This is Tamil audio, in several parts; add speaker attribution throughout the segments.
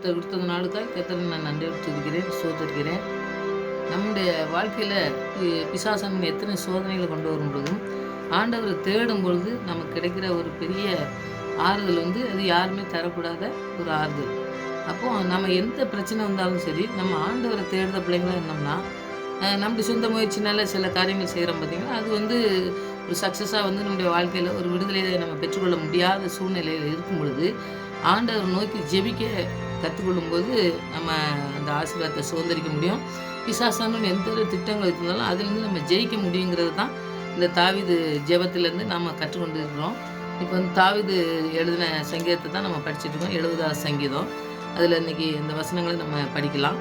Speaker 1: கர்த்தர் கொடுத்த நாளுக்காக கர்த்தரை நான் நன்றி துதிக்கிறேன், சோதரிக்கிறேன். நம்முடைய வாழ்க்கையில் பிசாசன் எத்தனை சோதனைகளை கொண்டு வரும் பொழுதும் ஆண்டவரை தேடும் பொழுது நமக்கு கிடைக்கிற ஒரு பெரிய ஆறுதல் அது யாருமே தரக்கூடாத ஒரு ஆறுதல். அப்போது நம்ம எந்த பிரச்சனை வந்தாலும் சரி, நம்ம ஆண்டவரை தேடுற பிள்ளைங்களாக இருந்தோம்னா நம்முடைய சொந்த முயற்சினால சில காரியங்கள் செய்கிறோம் பார்த்திங்கன்னா, அது ஒரு சக்ஸஸாக நம்முடைய வாழ்க்கையில் ஒரு விடுதலையை நம்ம பெற்றுக்கொள்ள முடியாத சூழ்நிலையில் இருக்கும் பொழுது ஆண்டவர் நோக்கி ஜெபிக்க கற்றுக்கொள்ளும்போது நம்ம அந்த ஆசீர்வாதத்தை சுதந்திரிக்க முடியும். பிசாசானும் எந்த ஒரு திட்டங்கள் இருந்தாலும் அதுலேருந்து நம்ம ஜெயிக்க முடியுங்கிறது தான் இந்த தாவீது ஜெபத்திலேருந்து நம்ம கற்றுக்கொண்டு இருக்கிறோம். இப்போ தாவீது எழுதின சங்கீதத்தை தான் நம்ம படிச்சுட்ருக்கோம், 70வது சங்கீதம். அதில் இன்றைக்கி இந்த வசனங்களை நம்ம படிக்கலாம்,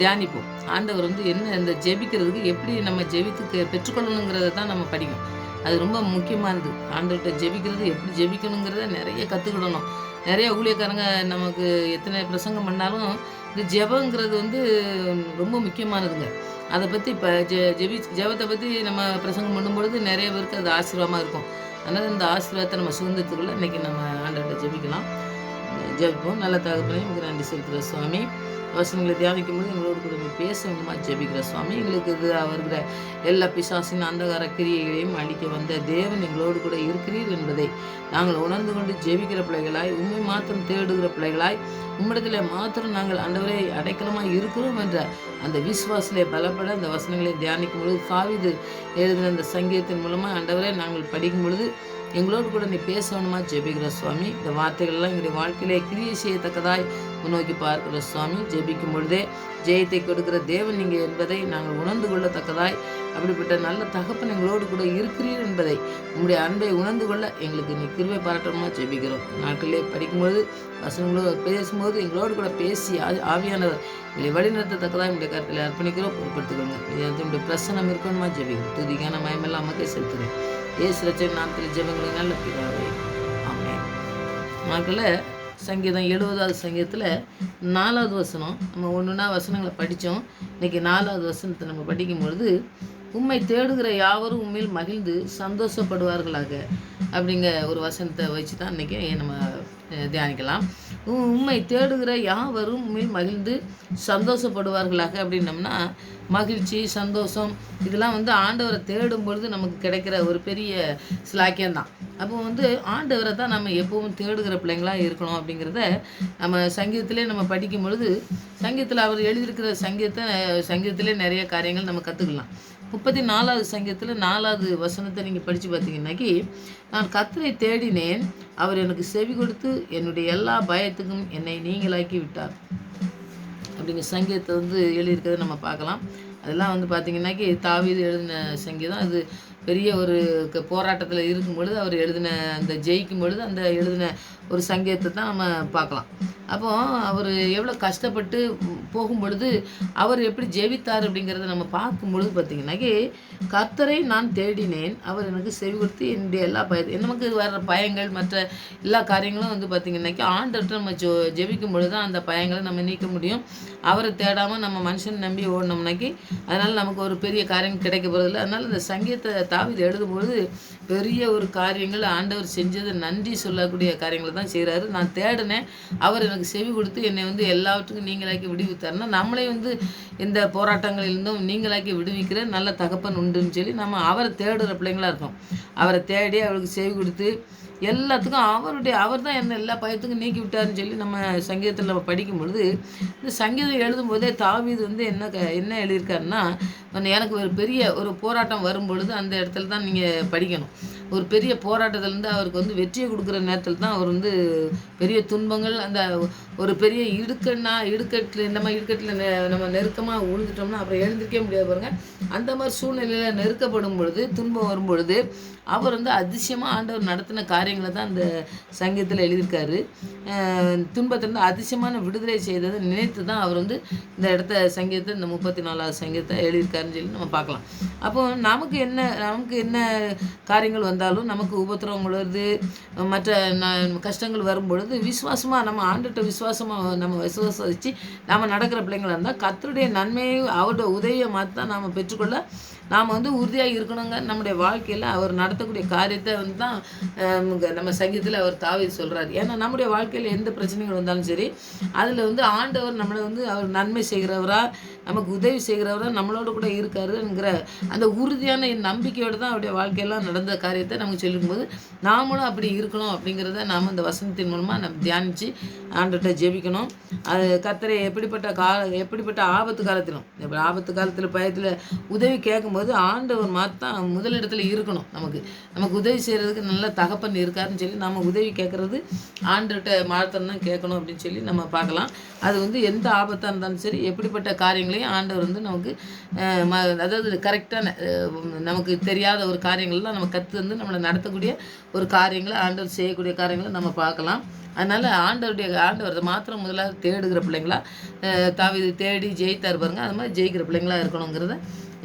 Speaker 1: தியானிப்போம். ஆண்டவர் என்ன இந்த ஜெபிக்கிறதுக்கு எப்படி நம்ம ஜெபித்து பெற்றுக்கொள்ளணுங்கிறத தான் நம்ம படிக்கணும். அது ரொம்ப முக்கியமானது. ஆண்டவர்கிட்ட ஜெபிக்கிறது எப்படி ஜெபிக்கணுங்கிறத நிறைய கற்றுக்கிடணும். நிறைய ஊழியக்காரங்க நமக்கு எத்தனை பிரசங்கம் பண்ணாலும் இந்த ஜெபங்கிறது ரொம்ப முக்கியமானதுங்க. அதை பற்றி இப்போ ஜெபத்தை பற்றி நம்ம பிரசங்கம் பண்ணும்பொழுது நிறைய பேருக்கு அது ஆசீர்வாதமாக இருக்கும். அதனால் இந்த ஆசீர்வாதத்தை நம்ம சுதந்திரத்துக்குள்ளே இன்றைக்கி நம்ம ஆண்டவர்கிட்ட ஜெபிக்கலாம். ஜெபிப்போம். நல்ல தகப்பனே, உங்களுக்கு நன்றி செலுத்துகிற சுவாமி. வசனங்களை தியானிக்கும்போது எங்களோடு கூட பேச வேண்டுமா ஜெபிக்கிற சுவாமி. எங்களுக்கு வருகிற எல்லா பிசாசின் அந்தகார கிரியைகளையும் அழிக்க வந்த தேவன் எங்களோடு கூட இருக்கிறீர் என்பதை நாங்கள் உணர்ந்து கொண்டு ஜெபிக்கிற பிள்ளைகளாய், உண்மை மாத்திரம் தேடுகிற பிள்ளைகளாய், உம்மிடத்தில் மாத்திரம் நாங்கள் ஆண்டவரை அடைக்கலமாக இருக்கிறோம் என்ற அந்த விசுவாசத்திலே பலப்பட அந்த வசனங்களை தியானிக்கும் பொழுது, தாவீது எழுதின அந்த சங்கீதத்தின் மூலமாக ஆண்டவரை நாங்கள் படிக்கும் பொழுது எங்களோடு கூட நீ பேச வேணுமா ஜெபிக்கிற சுவாமி. இந்த வார்த்தைகள்லாம் எங்களுடைய வாழ்க்கையிலே கிரியை செய்யத்தக்கதாய் முன்னோக்கி பார்க்கிற சுவாமி. ஜெபிக்கும் பொழுதே ஜெயத்தை கொடுக்கிற தேவன் நீங்கள் என்பதை நாங்கள் உணர்ந்து கொள்ளத்தக்கதாய், அப்படிப்பட்ட நல்ல தகப்பன் எங்களோடு கூட இருக்கிறீர் என்பதை, உங்களுடைய அன்பை உணர்ந்து கொள்ள எங்களுக்கு நீ கிருபை பாராட்டணுமா ஜெபிக்கிறோம். நாட்களிலே படிக்கும்போது வசனங்களோடு பேசும்போது எங்களோடு கூட பேசி ஆவியானவர் எங்களை வழிநடத்தத்தக்கதாக என்னுடைய கருத்தில் அர்ப்பணிக்கிறோம், பொறுப்படுத்துக்கோங்க. என்னுடைய பிரசனம் இருக்கணுமா ஜெபிக்கிறோம். துதிக்கான மயமெல்லாம் நமக்கே செலுத்துகிறேன். இயேசு ரட்சகர் நாமத்தில் ஜெபங்களை நல்ல பிதாவே, ஆமென். மக்களை சங்கீதம் 70வது சங்கீதத்தில் 4வது வசனம், நம்ம ஒன்றுனா வசனங்களை படித்தோம். இன்றைக்கி 4வது வசனத்தை நம்ம படிக்கும்பொழுது, உம்மை தேடுகிற யாவரும் உண்மையில் மகிழ்ந்து சந்தோஷப்படுவார்களாக அப்படிங்கிற ஒரு வசனத்தை வச்சு தான் இன்றைக்கி நம்ம தியானிக்கலாம். உம்மை தேடுகிற யாவரும் உண்மையில் மகிழ்ந்து சந்தோஷப்படுவார்களாக அப்படின்னம்னா, மகிழ்ச்சி, சந்தோஷம் இதெல்லாம் ஆண்டவரை தேடும் பொழுது நமக்கு கிடைக்கிற ஒரு பெரிய சிலாக்கியம்தான். அப்போ ஆண்டவரை தான் நம்ம எப்பவும் தேடுகிற பிள்ளைங்களாக இருக்கணும் அப்படிங்கிறத நம்ம சங்கீதத்திலே நம்ம படிக்கும் பொழுது, சங்கீதத்தில் அவர் எழுதியிருக்கிற சங்கீதத்திலே நிறைய காரியங்கள் நம்ம கற்றுக்கலாம். 34வது சங்கீதத்தில் 4வது வசனத்தை நீங்கள் படித்து பார்த்தீங்கன்னாக்கி, நான் கர்த்தரை தேடினேன், அவர் எனக்கு செவி கொடுத்து என்னுடைய எல்லா பயத்துக்கும் என்னை நீங்களாக்கி விட்டார் அப்படிங்கிற சங்கீதத்தை எழுதியிருக்கிறத நம்ம பார்க்கலாம். அதெல்லாம் பார்த்தீங்கன்னாக்கி தாவீது எழுதின சங்கீதம். அது பெரிய ஒரு போராட்டத்தில் இருக்கும் பொழுது அவர் எழுதின அந்த ஜெயிக்கும் பொழுது அந்த எழுதின ஒரு சங்கீதத்தை தான் நம்ம பார்க்கலாம். அப்போது அவர் எவ்வளோ கஷ்டப்பட்டு போகும் பொழுது அவர் எப்படி ஜெபித்தார் அப்படிங்கிறத நம்ம பார்க்கும் பொழுது பார்த்திங்கன்னாக்கி, கர்த்தரை நான் தேடினேன், அவர் எனக்கு செவி கொடுத்து என்னுடைய எல்லா நமக்கு வர்ற பயங்கள் மற்ற எல்லா காரியங்களும் பார்த்திங்கன்னாக்கி ஆண்டவர்கிட்ட நம்ம ஜெபிக்கும் பொழுது தான் அந்த பயங்களை நம்ம நீக்க முடியும். அவரை தேடாமல் நம்ம மனுஷன் நம்பி ஓடினோம்னாக்கி அதனால் நமக்கு ஒரு பெரிய காரியம் கிடைக்க போகிறதில்ல. அதனால் இந்த சங்கீதத்தை தாவீது எழுதும்பொழுது பெரிய ஒரு காரியங்கள் ஆண்டவர் செஞ்சது நன்றி சொல்லக்கூடிய காரியங்களை தான் செய்கிறாரு. நான் தேடினேன், அவர் எனக்கு செவி கொடுத்து என்னை எல்லாவற்றுக்கும் நீங்களாக்கி விடுவித்தார்னா, நம்மளே இந்த போராட்டங்களிலிருந்தும் நீங்களாக்கி விடுவிக்கிற நல்ல தகப்பன் உண்டுன்னு சொல்லி நம்ம அவரை தேடுகிற பிள்ளைங்களாக இருக்கோம். அவரை தேடி அவருக்கு செவி கொடுத்து எல்லாத்துக்கும் அவர் தான் என்ன எல்லா பயத்துக்கும் நீக்கி விட்டாருன்னு சொல்லி நம்ம சங்கீதத்தில் நம்ம படிக்கும் பொழுது, இந்த சங்கீதம் எழுதும்போதே தாவீது என்ன எழுதியிருக்காருன்னா, எனக்கு ஒரு பெரிய ஒரு போராட்டம் வரும் பொழுது அந்த இடத்துல தான் நீங்கள் படிக்கணும். ஒரு பெரிய போராட்டத்திலேருந்து அவருக்கு வெற்றியை கொடுக்குற நேரத்தில் தான் அவர் பெரிய துன்பங்கள், அந்த ஒரு பெரிய இடுக்கட்டில் இந்த மாதிரி இடுக்கட்டில் நம்ம நெருக்கமாக விழுந்துட்டோம்னா அப்புறம் எழுந்திருக்கவே முடியாது பாருங்கள். அந்த மாதிரி சூழ்நிலையில் நெருக்கப்படும் பொழுது, துன்பம் வரும் பொழுது அவர் அதிசயமாக ஆண்டவர் நடத்தின காரியங்களை தான் அந்த சங்கீதத்தில் எழுதியிருக்காரு. துன்பத்திலிருந்து அதிசயமான விடுதலை செய்ததை நினைத்து தான் அவர் இந்த சங்கீதத்தை இந்த 34வது சங்கீதத்தை எழுதியிருக்காருன்னு சொல்லி நம்ம பார்க்கலாம். அப்போது நமக்கு என்ன காரியங்கள் வந்தாலும், நமக்கு உபத்திரவங்கள் வருது, மற்ற கஷ்டங்கள் வரும்பொழுது விசுவாசமாக நம்ம ஆண்டவர்கிட்ட விசுவாசமாக நம்ம விசுவாசித்து நம்ம நடக்கிற பிள்ளைங்களாக இருந்தால் கர்த்தருடைய நன்மையை அவருடைய உதவியை மாற்றி தான் நாம் பெற்றுக்கொள்ள நாம் வந்து உறுதியாக இருக்கணுங்க. நம்முடைய வாழ்க்கையில் அவர் நடத்தக்கூடிய காரியத்தை வந்து தான் நம்ம சங்கீதத்தில் அவர் தாவீது சொல்கிறார். ஏன்னா நம்முடைய வாழ்க்கையில் எந்த பிரச்சனைகள் வந்தாலும் சரி, அதில் வந்து ஆண்டவர் நம்மளை வந்து அவர் நன்மை செய்கிறவரா, நமக்கு உதவி செய்கிறவரா, நம்மளோட கூட இருக்காருங்கிற அந்த உறுதியான நம்பிக்கையோடு தான் அவருடைய வாழ்க்கையெல்லாம் நடந்த காரியத்தை நமக்கு சொல்லும்போது நாமளும் அப்படி இருக்கணும் அப்படிங்கிறத நாம் அந்த வசனத்தின் மூலமாக நம்ம தியானித்து ஆண்டவர்கிட்ட ஜெபிக்கணும். அது கர்த்தரை எப்படிப்பட்ட ஆபத்து காலத்திலும், ஆபத்து காலத்தில் பயத்தில் உதவி கேட்கும்போது ஆண்டவர் தான் முதலிடத்தில் இருக்கணும். நமக்கு உதவி செய்கிறதுக்கு நல்ல தகப்பன் இருக்காருன்னு சொல்லி நம்ம உதவி கேட்குறது ஆண்டவர்கிட்ட மாத்திரம் தான் கேட்கணும் அப்படின்னு சொல்லி நம்ம பார்க்கலாம். அது வந்து எந்த ஆபத்தாக இருந்தாலும் சரி, எப்படிப்பட்ட காரியங்களையும் ஆண்டவர் வந்து நமக்கு அதாவது கரெக்டான நமக்கு தெரியாத ஒரு காரியங்கள்லாம் நம்ம கற்று வந்து நம்மளை நடத்தக்கூடிய ஒரு காரியங்களை ஆண்டவர் செய்யக்கூடிய காரியங்களை நம்ம பார்க்கலாம். அதனால் ஆண்டவரை மாத்திரம் முதலாவது தேடுகிற பிள்ளைங்களா தாவீது தேடி ஜெயித்தார் பாருங்க, அது மாதிரி ஜெயிக்கிற பிள்ளைங்களா இருக்கணுங்கிறத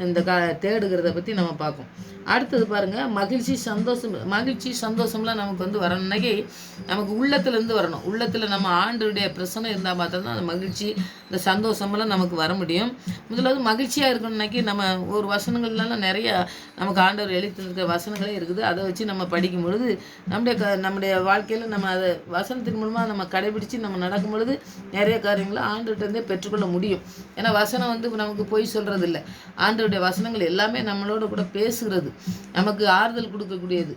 Speaker 1: இந்த தேடுகிறத பற்றி நம்ம பார்ப்போம். அடுத்தது பாருங்கள், மகிழ்ச்சி சந்தோஷம்லாம் நமக்கு வந்து வரணுன்னாக்கி நமக்கு உள்ளத்துலேருந்து வரணும். உள்ளத்தில் நம்ம ஆண்டவருடைய பிரசனம் இருந்தால் பார்த்தா அந்த மகிழ்ச்சி இந்த சந்தோஷமெல்லாம் நமக்கு வர முடியும். முதலாவது மகிழ்ச்சியாக இருக்கணும்னாக்கி நம்ம ஒரு வசனங்கள்லாம் நிறையா நமக்கு ஆண்டவர் எழுதியிருக்கிற வசனங்களே இருக்குது. அதை வச்சு நம்ம படிக்கும் பொழுது நம்முடைய வாழ்க்கையில் நம்ம அதை வசனத்தின் மூலமாக நம்ம கடைபிடித்து நம்ம நடக்கும் பொழுது நிறைய காரியங்களை ஆண்டவர்கிட்டருந்தே பெற்றுக்கொள்ள முடியும். ஏன்னா வசனம் வந்து நமக்கு பொய் சொல்கிறது இல்லை. ஆண்டவருடைய வசனங்கள் எல்லாமே நம்மளோட கூட பேசுகிறது, நமக்கு ஆறுதல் கொடுக்கக்கூடியது,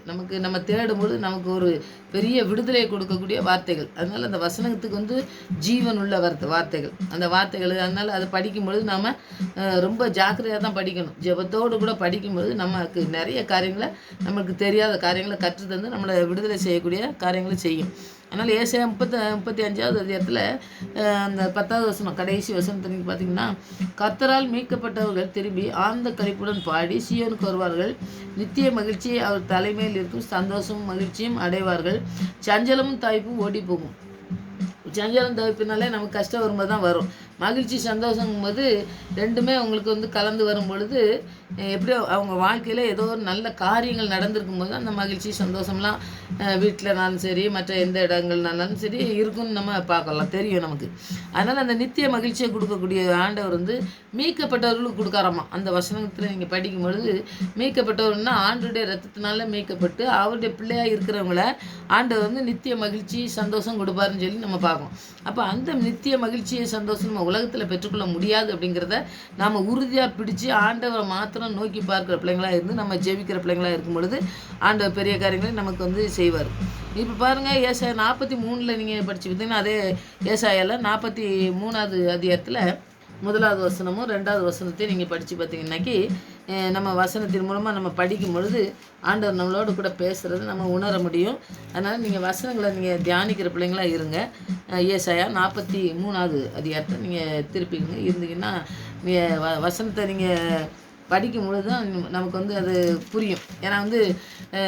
Speaker 1: நம்ம தேடும்போது நமக்கு ஒரு பெரிய விடுதலை கொடுக்கக்கூடிய வார்த்தைகள். அதனால் அந்த வசனத்துக்கு வந்து ஜீவன் உள்ள வார்த்தைகள், அந்த வார்த்தைகள். அதனால் அதை படிக்கும்பொழுது நாம் ரொம்ப ஜாக்கிரதையாக தான் படிக்கணும். ஜெபத்தோடு கூட படிக்கும்பொழுது நமக்கு நிறைய காரியங்களை, நமக்கு தெரியாத காரியங்களை கற்றுத்தந்து நம்மளை விடுதலை செய்யக்கூடிய காரியங்களை செய்யும். அதனால் ஏசாயா 35வது அதிகாரத்தில் அந்த 10வது வசனம் கடைசி வசனத்தை நீங்கள் பார்த்தீங்கன்னா, கர்த்தரால் மீட்கப்பட்டவர்கள் திரும்பி ஆழ்ந்த களிப்புடன் பாடி சீயோனுக்கு வருவார்கள், நித்திய மகிழ்ச்சியை அவர் தலைமையில் இருக்கும் சந்தோஷமும் மகிழ்ச்சியும் அடைவார்கள், சஞ்சலமும் தாய்ப்பும் ஓடி போகும். சஞ்சலம் தவிப்பினாலே நமக்கு கஷ்டம் வரும்போது தான் வரும். மகிழ்ச்சி சந்தோஷங்கும் போது ரெண்டுமே அவங்களுக்கு வந்து கலந்து வரும் பொழுது எப்படியோ அவங்க வாழ்க்கையில் ஏதோ ஒரு நல்ல காரியங்கள் நடந்திருக்கும் போது அந்த மகிழ்ச்சி சந்தோஷம்லாம் வீட்டிலனாலும் சரி, மற்ற எந்த இடங்கள்னாலும் சரி இருக்குன்னு நம்ம பார்க்கலாம், தெரியும் நமக்கு. அதனால் அந்த நித்திய மகிழ்ச்சியை கொடுக்கக்கூடிய ஆண்டவர் வந்து மீட்கப்பட்டவர்களுக்கு கொடுக்காராமா. அந்த வசனத்தில் நீங்கள் படிக்கும் பொழுது மீட்கப்பட்டவர்னா ஆண்டவருடைய ரத்தத்தினால மீட்கப்பட்டு அவருடைய பிள்ளையாக இருக்கிறவங்கள ஆண்டவர் வந்து நித்திய மகிழ்ச்சி சந்தோஷம் கொடுப்பாருன்னு சொல்லி நம்ம பார்க்கணும். அப்போ அந்த நித்திய மகிழ்ச்சியை சந்தோஷம் நம்ம உலகத்தில் பெற்றுக்கொள்ள முடியாது அப்படிங்கிறத நாம் உறுதியாக பிடிச்சி ஆண்டவரை மாத்திரம் நோக்கி பார்க்குற பிள்ளைங்களாக இருந்து நம்ம ஜெபிக்கிற பிள்ளைங்களாக இருக்கும் பொழுது ஆண்டவர் பெரிய காரியங்களை நமக்கு வந்து செய்வார். இப்போ பாருங்கள், ஏசாயா 43 நீங்கள் படித்து பார்த்தீங்கன்னா அதே ஏசாயாவில் 43வது அதிகாரத்தில் 1வது வசனமும் 2வது வசனத்தையும் நீங்கள் படித்து பார்த்தீங்கன்னாக்கி நம்ம வசனத்தின் மூலமாக நம்ம படிக்கும் பொழுது ஆண்டவர் நம்மளோட கூட பேசுகிறது நம்ம உணர முடியும். அதனால் நீங்கள் வசனங்களை நீங்கள் தியானிக்கிற பிள்ளைங்களாக இருங்க. ஏசாயா 43வது அதிகாரத்தை நீங்கள் திருப்பிங்க இருந்தீங்கன்னா வசனத்தை நீங்கள் படிக்கும் பொழுது தான் நமக்கு வந்து அது புரியும். ஏன்னா வந்து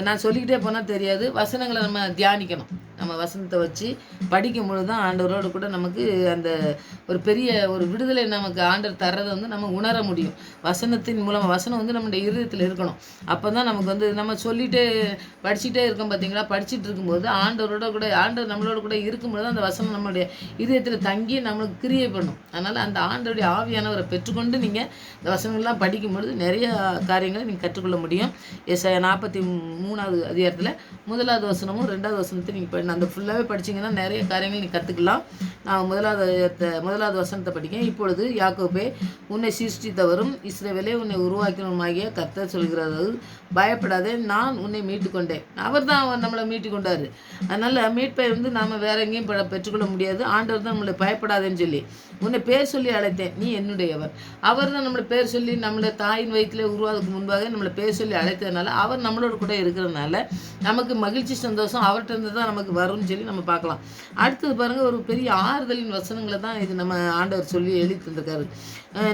Speaker 1: நான் சொல்லிக்கிட்டே போனால் தெரியாது, வசனங்களை நம்ம தியானிக்கணும். நம்ம வசனத்தை வச்சு படிக்கும் பொழுது தான் ஆண்டவரோடு கூட நமக்கு அந்த ஒரு பெரிய ஒரு விடுதலை நமக்கு ஆண்டவர் தர்றதை வந்து நம்ம உணர முடியும். வசனத்தின் மூலமாக வசனம் வந்து நம்முடைய இருதயத்தில் இருக்கணும். அப்போ தான் நமக்கு வந்து நம்ம சொல்லிகிட்டே படிச்சுட்டே இருக்கோம் பார்த்தீங்களா, படிச்சுட்டு இருக்கும்போது ஆண்டவர் நம்மளோட கூட இருக்கும்போது தான் அந்த வசனம் நம்மளுடைய இதயத்தில் தங்கி நம்மளுக்கு கிரியை பண்ணும். அதனால் அந்த ஆண்டவருடைய ஆவியானவரை பெற்றுக்கொண்டு நீங்கள் இந்த வசனங்கள்லாம் படிக்கும்பொழுது நிறைய காரியங்களை நீங்கள் கற்றுக்கொள்ள முடியும். ஏசாயா 43வது அதிகாரத்தில் 1வது வசனமும் 2வது வசனத்தை நீங்கள் அந்த ஃபுல்லாகவே படிச்சிங்கன்னா நிறைய காரியங்கள் நீங்கள் கற்றுக்கலாம். நான் 1வது வசனத்தை படிக்கேன். இப்பொழுது யாக்கோபே, உன்னை சிருஷ்டித்தவரும் இஸ்ரவேலே உன்னை உருவாக்கினவருமாகிய கர்த்தர் சொல்கிறது, பயப்படாதே, நான் உன்னை மீட்டு கொண்டேன். அவர் நம்மளை மீட்டு கொண்டார். அதனால் மீட்பை வந்து நாம் வேற எங்கேயும் பெற்றுக்கொள்ள முடியாது. ஆண்டவர் தான் நம்மளை பயப்படாதேன்னு சொல்லி உன்னை பேர் சொல்லி அழைத்தேன், நீ என்னுடையவர். அவர் தான் நம்மளை பேர் சொல்லி நம்மளை தாயின் வயிற்றில் உருவாதுக்கு முன்பாக நம்மளை பேர் சொல்லி அழைத்ததுனால அவர் நம்மளோட கூட இருக்கிறதுனால நமக்கு மகிழ்ச்சி சந்தோஷம் அவர்கிட்ட இருந்து தான் நமக்கு வரும்னு சொல்லி நம்ம பார்க்கலாம். அடுத்தது பாருங்கள், ஒரு பெரிய ஆறுதலின் வசனங்களை தான் இது நம்ம ஆண்டவர் சொல்லி எழுதி தந்திருக்காரு.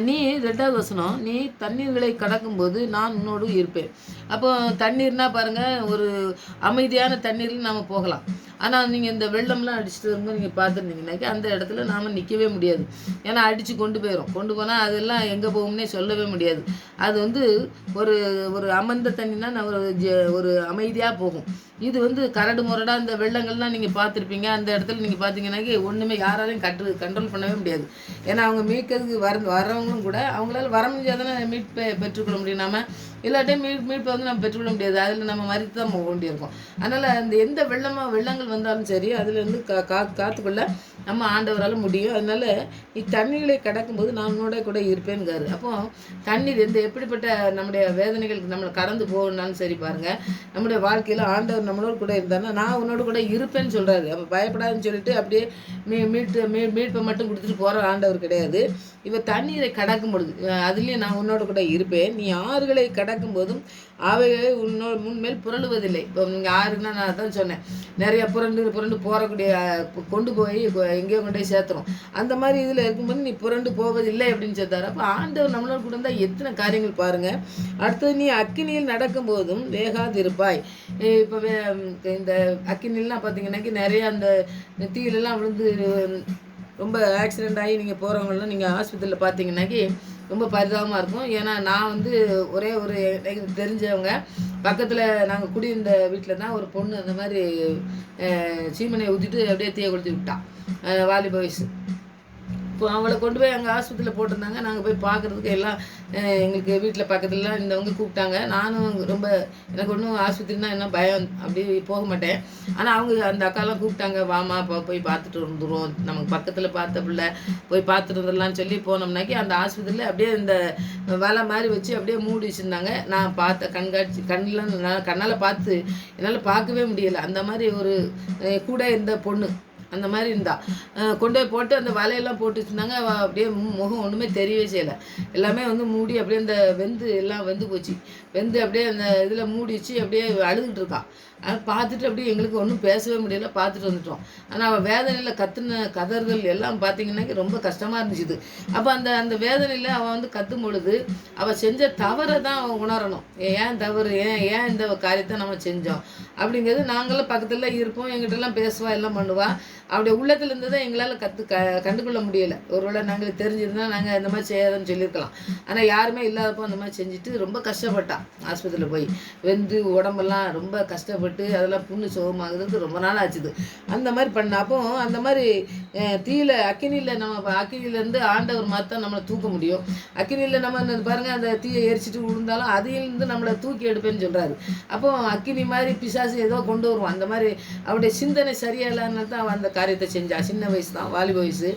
Speaker 1: நீ 2வது வசனம், நீ தண்ணீர்களை கடக்கும்போது நான் உன்னோடு இருப்பேன். அப்போ தண்ணீர்னா பாருங்கள், ஒரு அமைதியான தண்ணீரில் நாம் போகலாம். ஆனால் நீங்கள் இந்த வெள்ளம்லாம் அடிச்சுட்டு வரும்போது நீங்கள் பார்த்துருந்தீங்கன்னாக்கி அந்த இடத்துல நாம் நிற்கவே முடியாது. ஏன்னா அடித்து கொண்டு போனால் அதெல்லாம் எங்கே போகும்னே சொல்லவே முடியாது. அது வந்து ஒரு அமர்ந்த தண்ணினா ஒரு அமைதியாக போகும். இது வந்து கரடு முரடாக இந்த வெள்ளங்கள்லாம் நீங்கள் பார்த்துருப்பீங்க. அந்த இடத்துல நீங்கள் பார்த்தீங்கன்னாக்கி ஒன்றுமே யாராலையும் கண்ட்ரோல் பண்ணவே முடியாது. ஏன்னா அவங்க மீட்கிறதுக்கு வரவங்களும் கூட அவங்களால வர முடியாதானே மீட்பை பெற்றுக்கொள்ள முடியும். நம்ம எல்லா டைம் மீட்பை வந்து நம்ம பெற்றுக்கொள்ள முடியாது. அதில் நம்ம மறித்து தான் போக வேண்டியிருக்கும். அதனால் அந்த எந்த வெள்ளங்கள் வந்தாலும் சரி அதுலேருந்து காத்துக்கொள்ள நம்ம ஆண்டவரால் முடியும். அதனால் இத்தண்ணீர்களை கடக்கும்போது நான் உன்னோட கூட இருப்பேன்காரு. அப்போ தண்ணீர் எப்படிப்பட்ட நம்முடைய வேதனைகளுக்கு நம்மளை கடந்து போகணும்னாலும் சரி பாருங்கள், நம்முடைய வாழ்க்கையில் ஆண்டவர் நம்மளோட கூட இருந்தாருன்னா நான் உன்னோட கூட இருப்பேன்னு சொல்கிறாரு. அப்போ பயப்படாதுன்னு சொல்லிட்டு அப்படியே மீட்பை மட்டும் கொடுத்துட்டு போகிற ஆண்டவர் கிடையாது. இப்போ தண்ணீரை கடக்கும் பொழுது அதுலேயும் நான் உன்னோட கூட இருப்பேன். நீ ஆறுகளை கடக்கும் போதும் அவைகளை முன்மேல் புரளுவதில்லை. இப்போ நீங்கள் ஆறுன்னா நான் தான் சொன்னேன், நிறைய புரண்டு போகக்கூடிய கொண்டு போய் எங்கேயோ கொண்டு போய் சேர்த்துரும். அந்த மாதிரி இதில் இருக்கும்போது நீ புரண்டு போவதில்லை அப்படின்னு சொல்லிட்டாரு. அப்போ ஆண்டவர் நம்மளோட கூட இருந்தால் எத்தனை காரியங்கள் பாருங்கள். அடுத்தது நீ அக்கினியில் நடக்கும் போதும் வேகாதிருப்பாய். இப்போ இந்த அக்கினிலாம் பார்த்தீங்கன்னாக்கி நிறைய அந்த தீயிலெல்லாம் விழுந்து ரொம்ப ஆக்சிடெண்ட் ஆகி நீங்கள் போகிறவங்களாம் நீங்கள் ஆஸ்பத்திரியில் பார்த்தீங்கன்னாக்கி ரொம்ப பரிதாபமாக இருக்கும். ஏன்னா நான் வந்து ஒரே ஒரு எனக்கு தெரிஞ்சவங்க பக்கத்தில் நாங்கள் குடியிருந்த வீட்டில் தான் ஒரு பொண்ணு அந்த மாதிரி சீமனையை ஊற்றிட்டு அப்படியே தீயை கொளுத்தி விட்டான், வாலிப வயசு. இப்போ அவளை கொண்டு போய் அங்கே ஆஸ்பத்திரியில் போட்டிருந்தாங்க. நாங்கள் போய் பார்க்குறதுக்கு எல்லாம் எங்களுக்கு வீட்டில் பக்கத்துலலாம் இருந்தவங்க கூப்பிட்டாங்க. நானும் ரொம்ப எனக்கு ஒன்றும் ஆஸ்பத்திரினா என்ன பயம், அப்படி போக மாட்டேன். ஆனால் அவங்க அந்த அக்காலாம் கூப்பிட்டாங்க, வாமா போய் பார்த்துட்டு வந்துடுவோம், நமக்கு பக்கத்தில் பார்த்த பிள்ளை போய் பார்த்துட்டு வந்துடலான்னு சொல்லி போனோம்னாக்கி அந்த ஆஸ்பத்திரியில் அப்படியே இந்த வலை மாதிரி வச்சு அப்படியே மூடி வச்சுருந்தாங்க. நான் பார்த்த கண்ணால் பார்த்து என்னால் பார்க்கவே முடியலை. அந்த மாதிரி ஒரு கூட இருந்த பொண்ணு அந்த மாதிரி இருந்தா கொண்டு போய் போட்டு அந்த வலையெல்லாம் போட்டு வச்சுருந்தாங்க. அப்படியே முகம் ஒன்றுமே தெரியவே செய்யலை. எல்லாமே வந்து மூடி அப்படியே அந்த எல்லாம் வெந்து போச்சு. வெந்து அப்படியே அந்த இதில் மூடி வச்சு அப்படியே அழுதுகிட்டு இருக்கான். அதை பார்த்துட்டு அப்படியே எங்களுக்கு ஒன்றும் பேசவே முடியல, பார்த்துட்டு வந்துட்டோம். ஆனால் அவள் வேதனையில் கதறுதல் எல்லாம் பார்த்தீங்கன்னாக்கி ரொம்ப கஷ்டமாக இருந்துச்சு. அப்போ அந்த வேதனையில் அவள் வந்து கத்தும் பொழுது அவள் செஞ்ச தவறை தான் அவன் உணரணும். ஏன் தவறு, ஏன் இந்த காரியத்தை நம்ம செஞ்சோம் அப்படிங்கிறது. நாங்களும் பக்கத்தில் இருப்போம், எங்கிட்டலாம் பேசுவா, எல்லாம் பண்ணுவா. அப்படி உள்ளத்தில் இருந்ததை எங்களால் கண்டுகொள்ள முடியலை. ஒருவேளை நாங்கள் தெரிஞ்சிருந்தால் நாங்கள் இந்த மாதிரி செய்யாதன்னு சொல்லியிருக்கலாம். ஆனால் யாருமே இல்லாதப்போ அந்த மாதிரி செஞ்சுட்டு ரொம்ப கஷ்டப்பட்டான். ஆஸ்பத்திரியில் போய் வெந்து உடம்பெல்லாம் ரொம்ப கஷ்டப்பட்டு அதெல்லாம் புண்ணு சுகமாகுறதுக்கு ரொம்ப நாள் ஆச்சுது. அந்த மாதிரி பண்ண அப்போ அந்த மாதிரி தீயில அக்கினியிலேருந்து ஆண்டவர் மாதிரி தான் நம்மளை தூக்க முடியும். அக்கினியில் நம்ம பாருங்கள், அந்த தீயை எரிச்சிட்டு விழுந்தாலும் அதையிலேருந்து நம்மளை தூக்கி எடுப்பேன்னு சொல்கிறாரு. அப்போ அக்கினி மாதிரி பிசாசு ஏதோ கொண்டு வருவோம். அந்த மாதிரி அவருடைய சிந்தனை சரியா இல்லைன்னு தான் அவன் அந்த காரியத்தை செஞ்சா. சின்ன வயசு தான், வாலிப வயசு.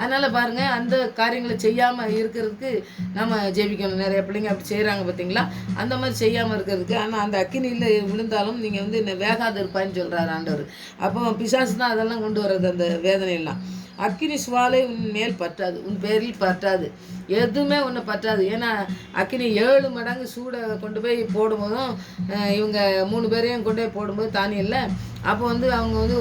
Speaker 1: அதனால் பாருங்கள், அந்த காரியங்களை செய்யாமல் இருக்கிறதுக்கு நம்ம ஜெபிக்கணும். நிறைய பிள்ளைங்க அப்படி செய்கிறாங்க பார்த்தீங்களா, அந்த மாதிரி செய்யாமல் இருக்கிறதுக்கு. ஆனால் அந்த அக்கினியில் விழுந்தாலும் நீங்கள் வந்து என்ன வேகாது இருப்பான்னு சொல்கிறார் ஆண்டவர். அப்போ பிசாசு தான் அதெல்லாம் கொண்டு வர்றது, அந்த வேதனையெல்லாம். அக்கினி சுவாலை உன் மேல் பற்றாது, உன் பேரில் பற்றாது, எதுவுமே ஒன்று பற்றாது. ஏன்னா அக்கினி 7 மடங்கு சூடை கொண்டு போய் போடும்போதும் இவங்க 3 பேரையும் கொண்டு போய் போடும்போது தானி இல்லை. அப்போ வந்து அவங்க வந்து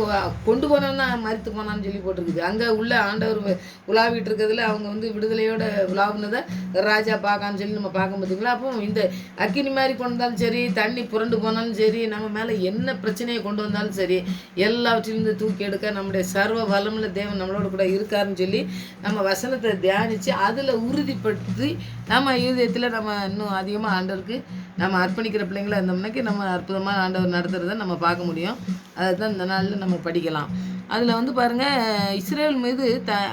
Speaker 1: கொண்டு போனோன்னா மறித்து போனான்னு சொல்லி போட்டிருக்குது. அங்கே உள்ள ஆண்டவர் உலாவிட்டு இருக்கிறதுல அவங்க வந்து விடுதலையோட உலாவுனதை ராஜா பார்க்கான்னு சொல்லி நம்ம பார்க்க பார்த்தீங்களா. அப்போ இந்த அக்கினி மாதிரி கொண்டு வந்தாலும் சரி, தண்ணி புரண்டு போனாலும் சரி, நம்ம மேலே என்ன பிரச்சனையை கொண்டு வந்தாலும் சரி, எல்லாவற்றிலிருந்து தூக்கி எடுக்க நம்முடைய சர்வ வளமுள்ள தேவன் நம்மளோட கூட இருக்காருன்னு சொல்லி நம்ம வசனத்தை தியானித்து அதில் உறுதிப்படுத்தி நம்ம இருதயத்தில் நம்ம இன்னும் அதிகமாக ஆண்டவருக்கு நம்ம அர்ப்பணிக்கிற பிள்ளைங்களாக இருந்தோம்னாக்கி நம்ம அற்புதமாக ஆண்டவர் நடத்துகிறத நம்ம பார்க்க முடியும். அதை தான் இந்த நாளில் நம்ம படிக்கலாம். அதில் வந்து பாருங்கள், இஸ்ரேல் மீது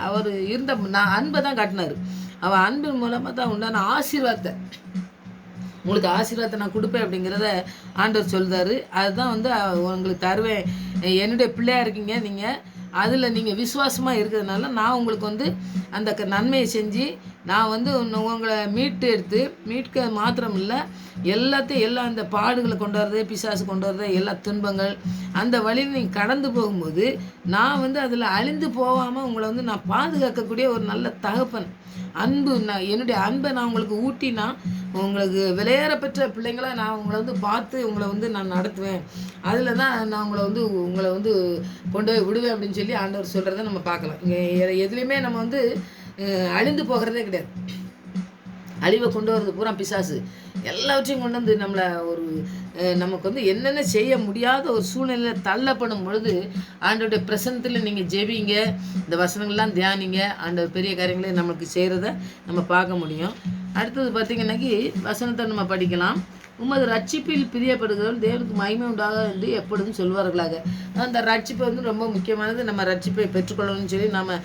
Speaker 1: அவர் இருந்த அன்பை தான் காட்டினார். அவன் அன்பின் மூலமாக தான் உண்டான ஆசீர்வாதத்தை, உங்களுக்கு ஆசீர்வாதத்தை நான் கொடுப்பேன் அப்படிங்கிறத ஆண்டவர் சொல்கிறாரு. அதுதான் வந்து உங்களுக்கு தருவேன், என்னுடைய பிள்ளையாக இருக்கீங்க நீங்கள், அதில் நீங்கள் விசுவாசமாக இருக்கிறதுனால நான் உங்களுக்கு வந்து அந்த நன்மையை செஞ்சு நான் வந்து உங்களை மீட்க மாத்திரம் இல்லை, எல்லாம் அந்த பாடுகளை கொண்டு வரது, பிசாசு கொண்டு வரது, எல்லா துன்பங்கள் அந்த வழியில் நீங்கள் கடந்து போகும்போது நான் வந்து அதில் அழிந்து போகாமல் உங்களை வந்து நான் பாதுகாக்கக்கூடிய ஒரு நல்ல தகப்பன். என்னுடைய அன்பை நான் உங்களுக்கு ஊட்டினா உங்களுக்கு விலையேற பெற்ற பிள்ளைங்களாக நான் உங்களை வந்து பார்த்து உங்களை வந்து நான் நடத்துவேன். அதில் தான் நான் உங்களை வந்து கொண்டு போய் விடுவேன் அப்படின்னு சொல்லி ஆண்டவர் சொல்கிறத நம்ம பார்க்கலாம். இங்கே எதுலேயுமே நம்ம வந்து அழிந்து போகிறதே கிடையாது. அழிவை கொண்டு வர்றது பூரா பிசாசு. எல்லாவற்றையும் கொண்டு வந்து நம்மளை நமக்கு வந்து என்னென்ன செய்ய முடியாத ஒரு சூழ்நிலையில் தள்ளப்படும் பொழுது ஆண்டோடைய பிரசன்னத்தில் நீங்கள் ஜெபிங்க, இந்த வசனங்கள்லாம் தியானிங்க, ஆண்டவர் பெரிய காரியங்களை நமக்கு செய்கிறத நம்ம பார்க்க முடியும். அடுத்தது பார்த்திங்கன்னாக்கி வசனத்தை நம்ம படிக்கலாம். உமது ரட்சிப்பில் பிரியப்படுகிறவர்கள் தேவனுக்கு மகிமை உண்டாக என்று எப்பொழுதும் சொல்வார்களாக. அந்த ரட்சிப்பை வந்து ரொம்ப முக்கியமானது. நம்ம ரட்சிப்பை பெற்றுக்கொள்ளணும்னு சொல்லி நம்ம